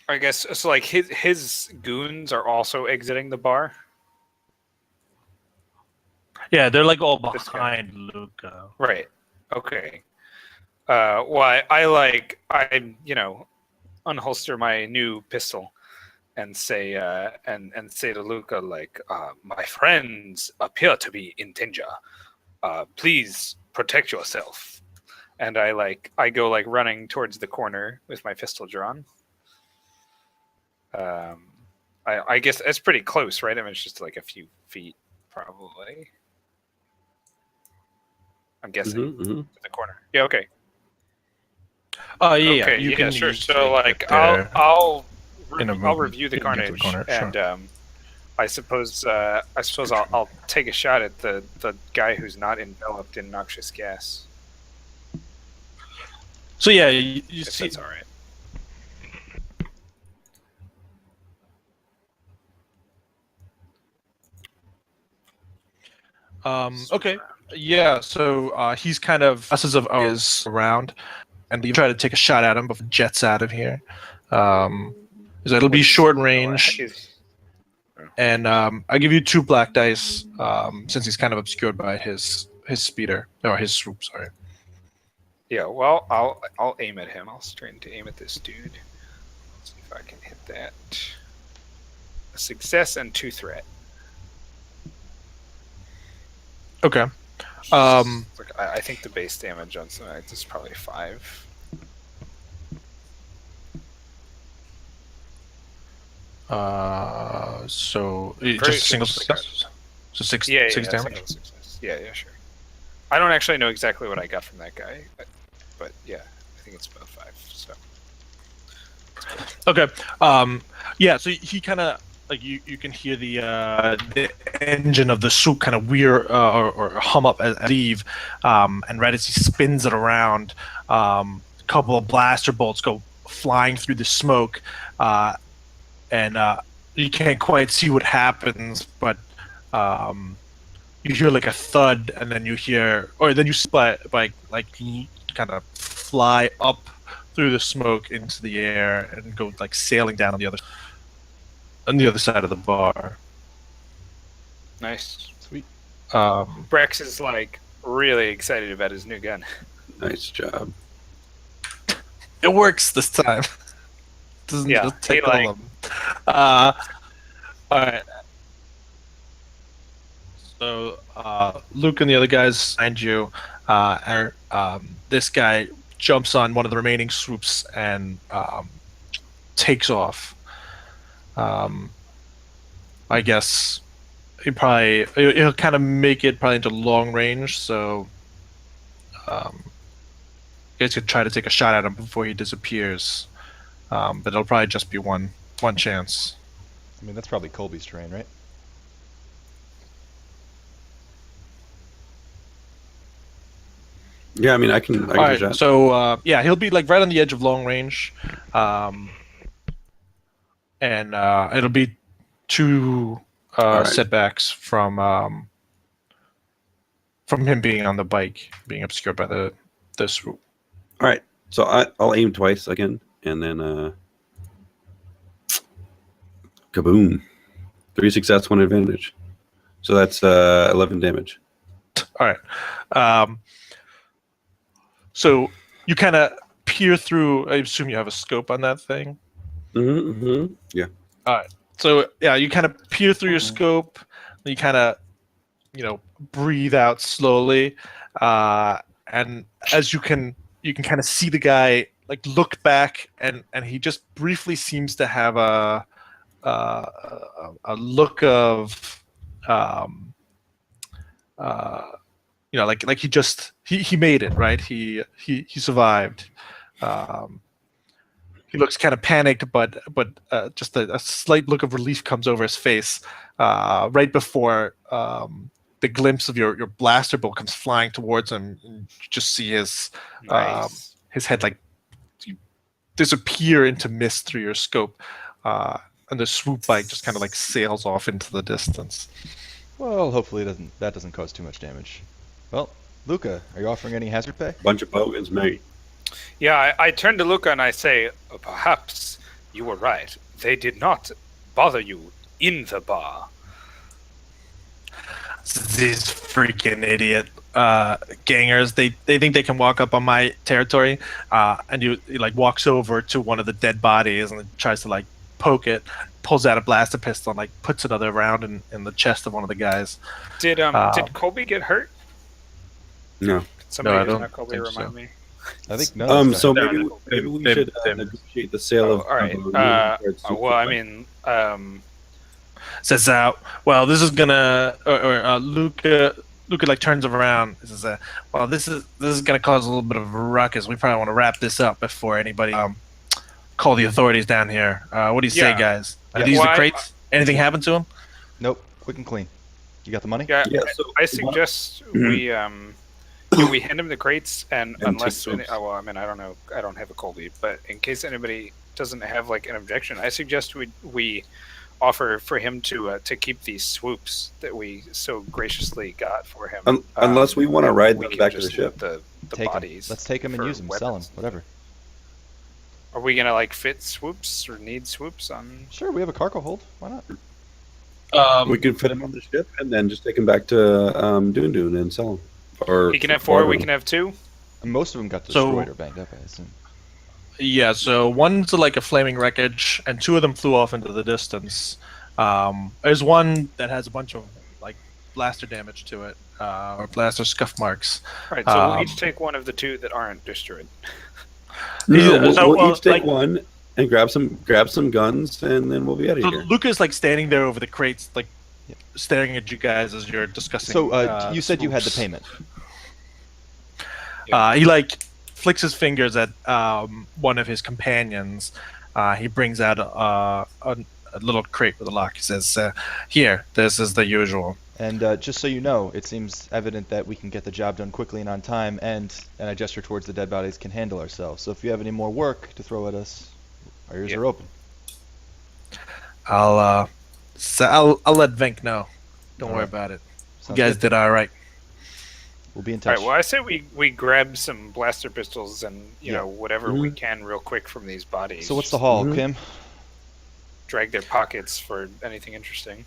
I guess so. Like his goons are also exiting the bar. Yeah, they're like all This guy. behind Luca. Right. Okay. Well, I unholster my new pistol and say and say to Luca like, my friends appear to be in danger. Please protect yourself. And I go like running towards the corner with my pistol drawn. I guess it's pretty close, right? I mean, it's just like a few feet, probably. I'm guessing to the corner. Yeah. Okay. Oh yeah, Okay. you Yeah. can Sure. use So like, get there in a I'll movement. review the You can get to the carnage, corner, sure. and I suppose I'll take a shot at the guy who's not enveloped in noxious gas. So yeah, you If see. that's all right. Okay. Yeah. So he's kind of masses of is around, and you try to take a shot at him before he jets out of here. So it'll be short range, and I give you 2 black dice since he's kind of obscured by his speeder or his swoop. Sorry. Yeah. Well, I'll aim at him. I'll strain to aim at this dude. Let's see if I can hit that. A success and 2 threat. Okay. Like, I think the base damage on something like this is probably 5. So Very just a single sure. success. So six Yeah, damage. single success. Yeah, sure. I don't actually know exactly what I got from that guy, but yeah, I think it's about 5. So Okay. Yeah. So he kind of like you can hear the engine of the swoop kind of or hum up as leave, and right as he spins it around, a couple of blaster bolts go flying through the smoke, and you can't quite see what happens, but you hear like a thud, and then you see like kind of fly up through the smoke into the air and go like sailing down on the other side of the bar. nice. Sweet. Brex is like really excited about his new gun. Nice job. It works this time. Doesn't Yeah, just take he, like- all of them. All right. So Luke and the other guys behind you, this guy jumps on one of the remaining swoops and takes off. I guess he'll kind of make it probably into long range, so you guys could try to take a shot at him before he disappears. But it'll probably just be one chance. I mean, that's probably Colby's terrain, right? Yeah, I mean, I can All right, do that. so yeah, he'll be like right on the edge of long range, and it'll be 2 right. setbacks from him being on the bike, being obscured by the swoop. All right, so I'll aim twice again, and then kaboom! 3 success, 1 advantage. So that's 11 damage. All right. So you kind of peer through. I assume you have a scope on that thing. Yeah. All right. So yeah, you kind of peer through your scope. You kind of, breathe out slowly, and as you can kind of see the guy like look back, and he just briefly seems to have a look of, like he made it, right? He survived. He looks kind of panicked, but just a slight look of relief comes over his face right before the glimpse of your blaster bolt comes flying towards him. And you just see his head like disappear into mist through your scope, and the swoop bike just kind of like sails off into the distance. Well, hopefully that doesn't cause too much damage. Well, Luca, are you offering any hazard pay? Bunch of bogans, mate. Yeah, I turn to Luca and I say, perhaps you were right. They did not bother you in the bar. These freaking idiot gangers. They think they can walk up on my territory, and he like walks over to one of the dead bodies and tries to like poke it, pulls out a blaster pistol and like puts another round in the chest of one of the guys. Did Um, Colby get hurt? No. Could somebody I who's don't not Colby think remind so. me? I think none of us So got No, maybe we they- should they- negotiate the sale of. All right. of a Well, I mean, Says, well, this is gonna, or Luca like turns around. Says, well, this is gonna cause a little bit of a ruckus. We probably want to wrap this up before anybody call the authorities down here. What do you say, Yeah. guys? Are Yeah. these Well, the crates? Anything happened to them? Nope. Quick and clean. You got the money? yeah, Yeah, so I suggest we we hand him the crates, and And unless take those. well, I mean, I don't know, I don't have a Colby, but in case anybody doesn't have like an objection, I suggest we offer for him to keep these swoops that we so graciously got for him. Unless we want to ride we them can back to the just ship. the Take 'em. bodies. Let's take them and for use them, sell them, weapons. whatever. Are we gonna like fit swoops or need swoops on? Sure, we have a cargo hold. Why not? We could fit them on the ship and then just take them back to Dune Dune and sell them. Or He can have 4. We barter can have 2. And most of them got So- destroyed or banged up, I assume. Yeah. So one's like a flaming wreckage, and two of them flew off into the distance. There's one that has a bunch of like blaster damage to it, or blaster scuff marks. All right, so we'll Um, each take one of the 2 that aren't destroyed. No, Yeah, we'll, so, we'll well, each take like- one and grab some guns, and then we'll be out of So here. Luca's like standing there over the crates, like Yep. staring at you guys as you're discussing. So, you said you had the swoops. payment. He like flicks his fingers at one of his companions. He brings out a little crate with a lock. He says, "Here, this is the usual." And just so you know, it seems evident that we can get the job done quickly and on time, and I gesture towards the dead bodies, can handle ourselves. So if you have any more work to throw at us, our ears Yep. are open. I'll let Vink know. Don't worry Alright. about it. You Sounds guys good. did all right. We'll be in All touch. right, well, I say we grab some blaster pistols and you Yeah. know whatever we can real quick from these bodies. So what's the haul, Mhm. Kim? Drag their pockets for anything interesting.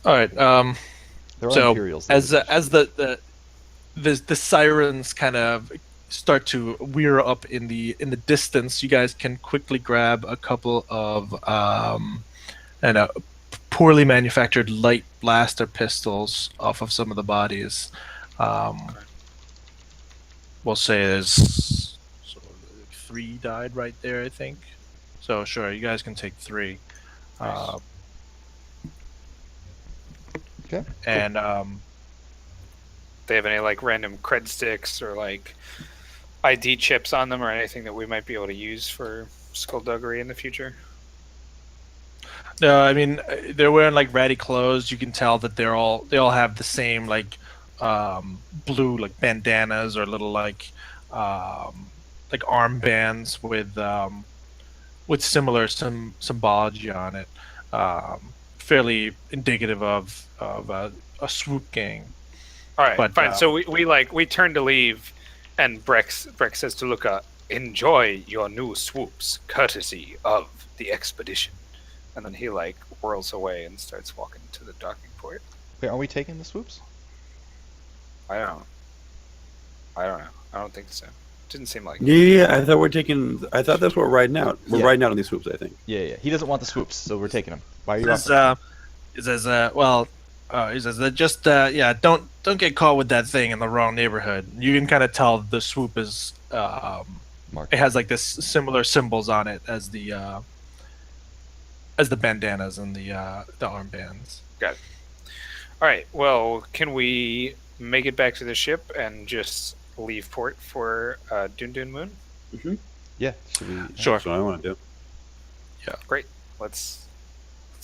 All right. There are So Imperials. as the sirens kind of start to weir up in the distance, you guys can quickly grab a couple of poorly manufactured light blaster pistols off of some of the bodies. We'll say there's sort of 3 died right there, I think. So sure, you guys can take 3. Nice. Okay. And They have any like random cred sticks or like ID chips on them or anything that we might be able to use for skullduggery in the future? No, I mean they're wearing like ratty clothes. You can tell that they all have the same like blue like bandanas or little like armbands with similar symbology on it. Fairly indicative of a swoop gang. All right, But, fine. So we turn to leave, and Breck says to Luca, "Enjoy your new swoops, courtesy of the expedition." And then he like whirls away and starts walking to the docking port. Wait, are we taking the swoops? I don't know. I don't think so. Didn't seem like it. Yeah, I thought that's what we're riding out. We're Yeah. riding out on these swoops, I think. Yeah. He doesn't want the swoops, so we're taking them. Why are you Says, offering? he says, he says that just don't get caught with that thing in the wrong neighborhood. You can kind of tell the swoop is Mark. it has like this similar symbols on it as the bandanas and the armbands. Got it. All right. Well, can we make it back to the ship and just leave port for Dune Dune Moon? Yeah. Should we? Sure. That's what I want to do. Great. Let's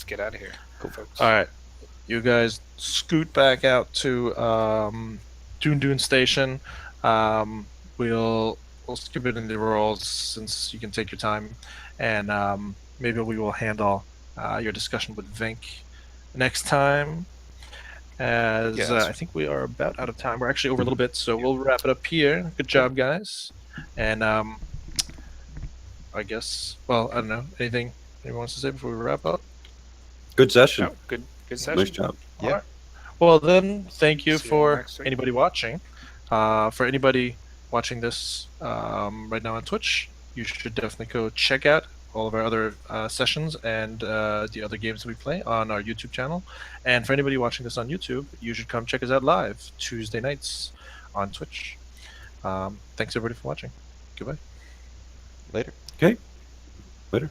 get out of here, folks. All right, you guys scoot back out to Dune Dune Station. We'll skip it in the rolls since you can take your time, and maybe we will handle your discussion with Vink next time. As Yeah, that's- I think we are about out of time. We're actually over a little bit, so we'll wrap it up here. Good job, guys. And I guess, well, I don't know. Anything anyone wants to say before we wrap up? Good session. No, good session. Nice job. Yeah. All right. Well, then, thank you See you all for next week. anybody watching. For anybody watching this right now on Twitch, you should definitely go check out all of our other sessions and the other games we play on our YouTube channel. And for anybody watching this on YouTube, you should come check us out live Tuesday nights on Twitch. Thanks everybody for watching. Goodbye. Later. Okay. Later.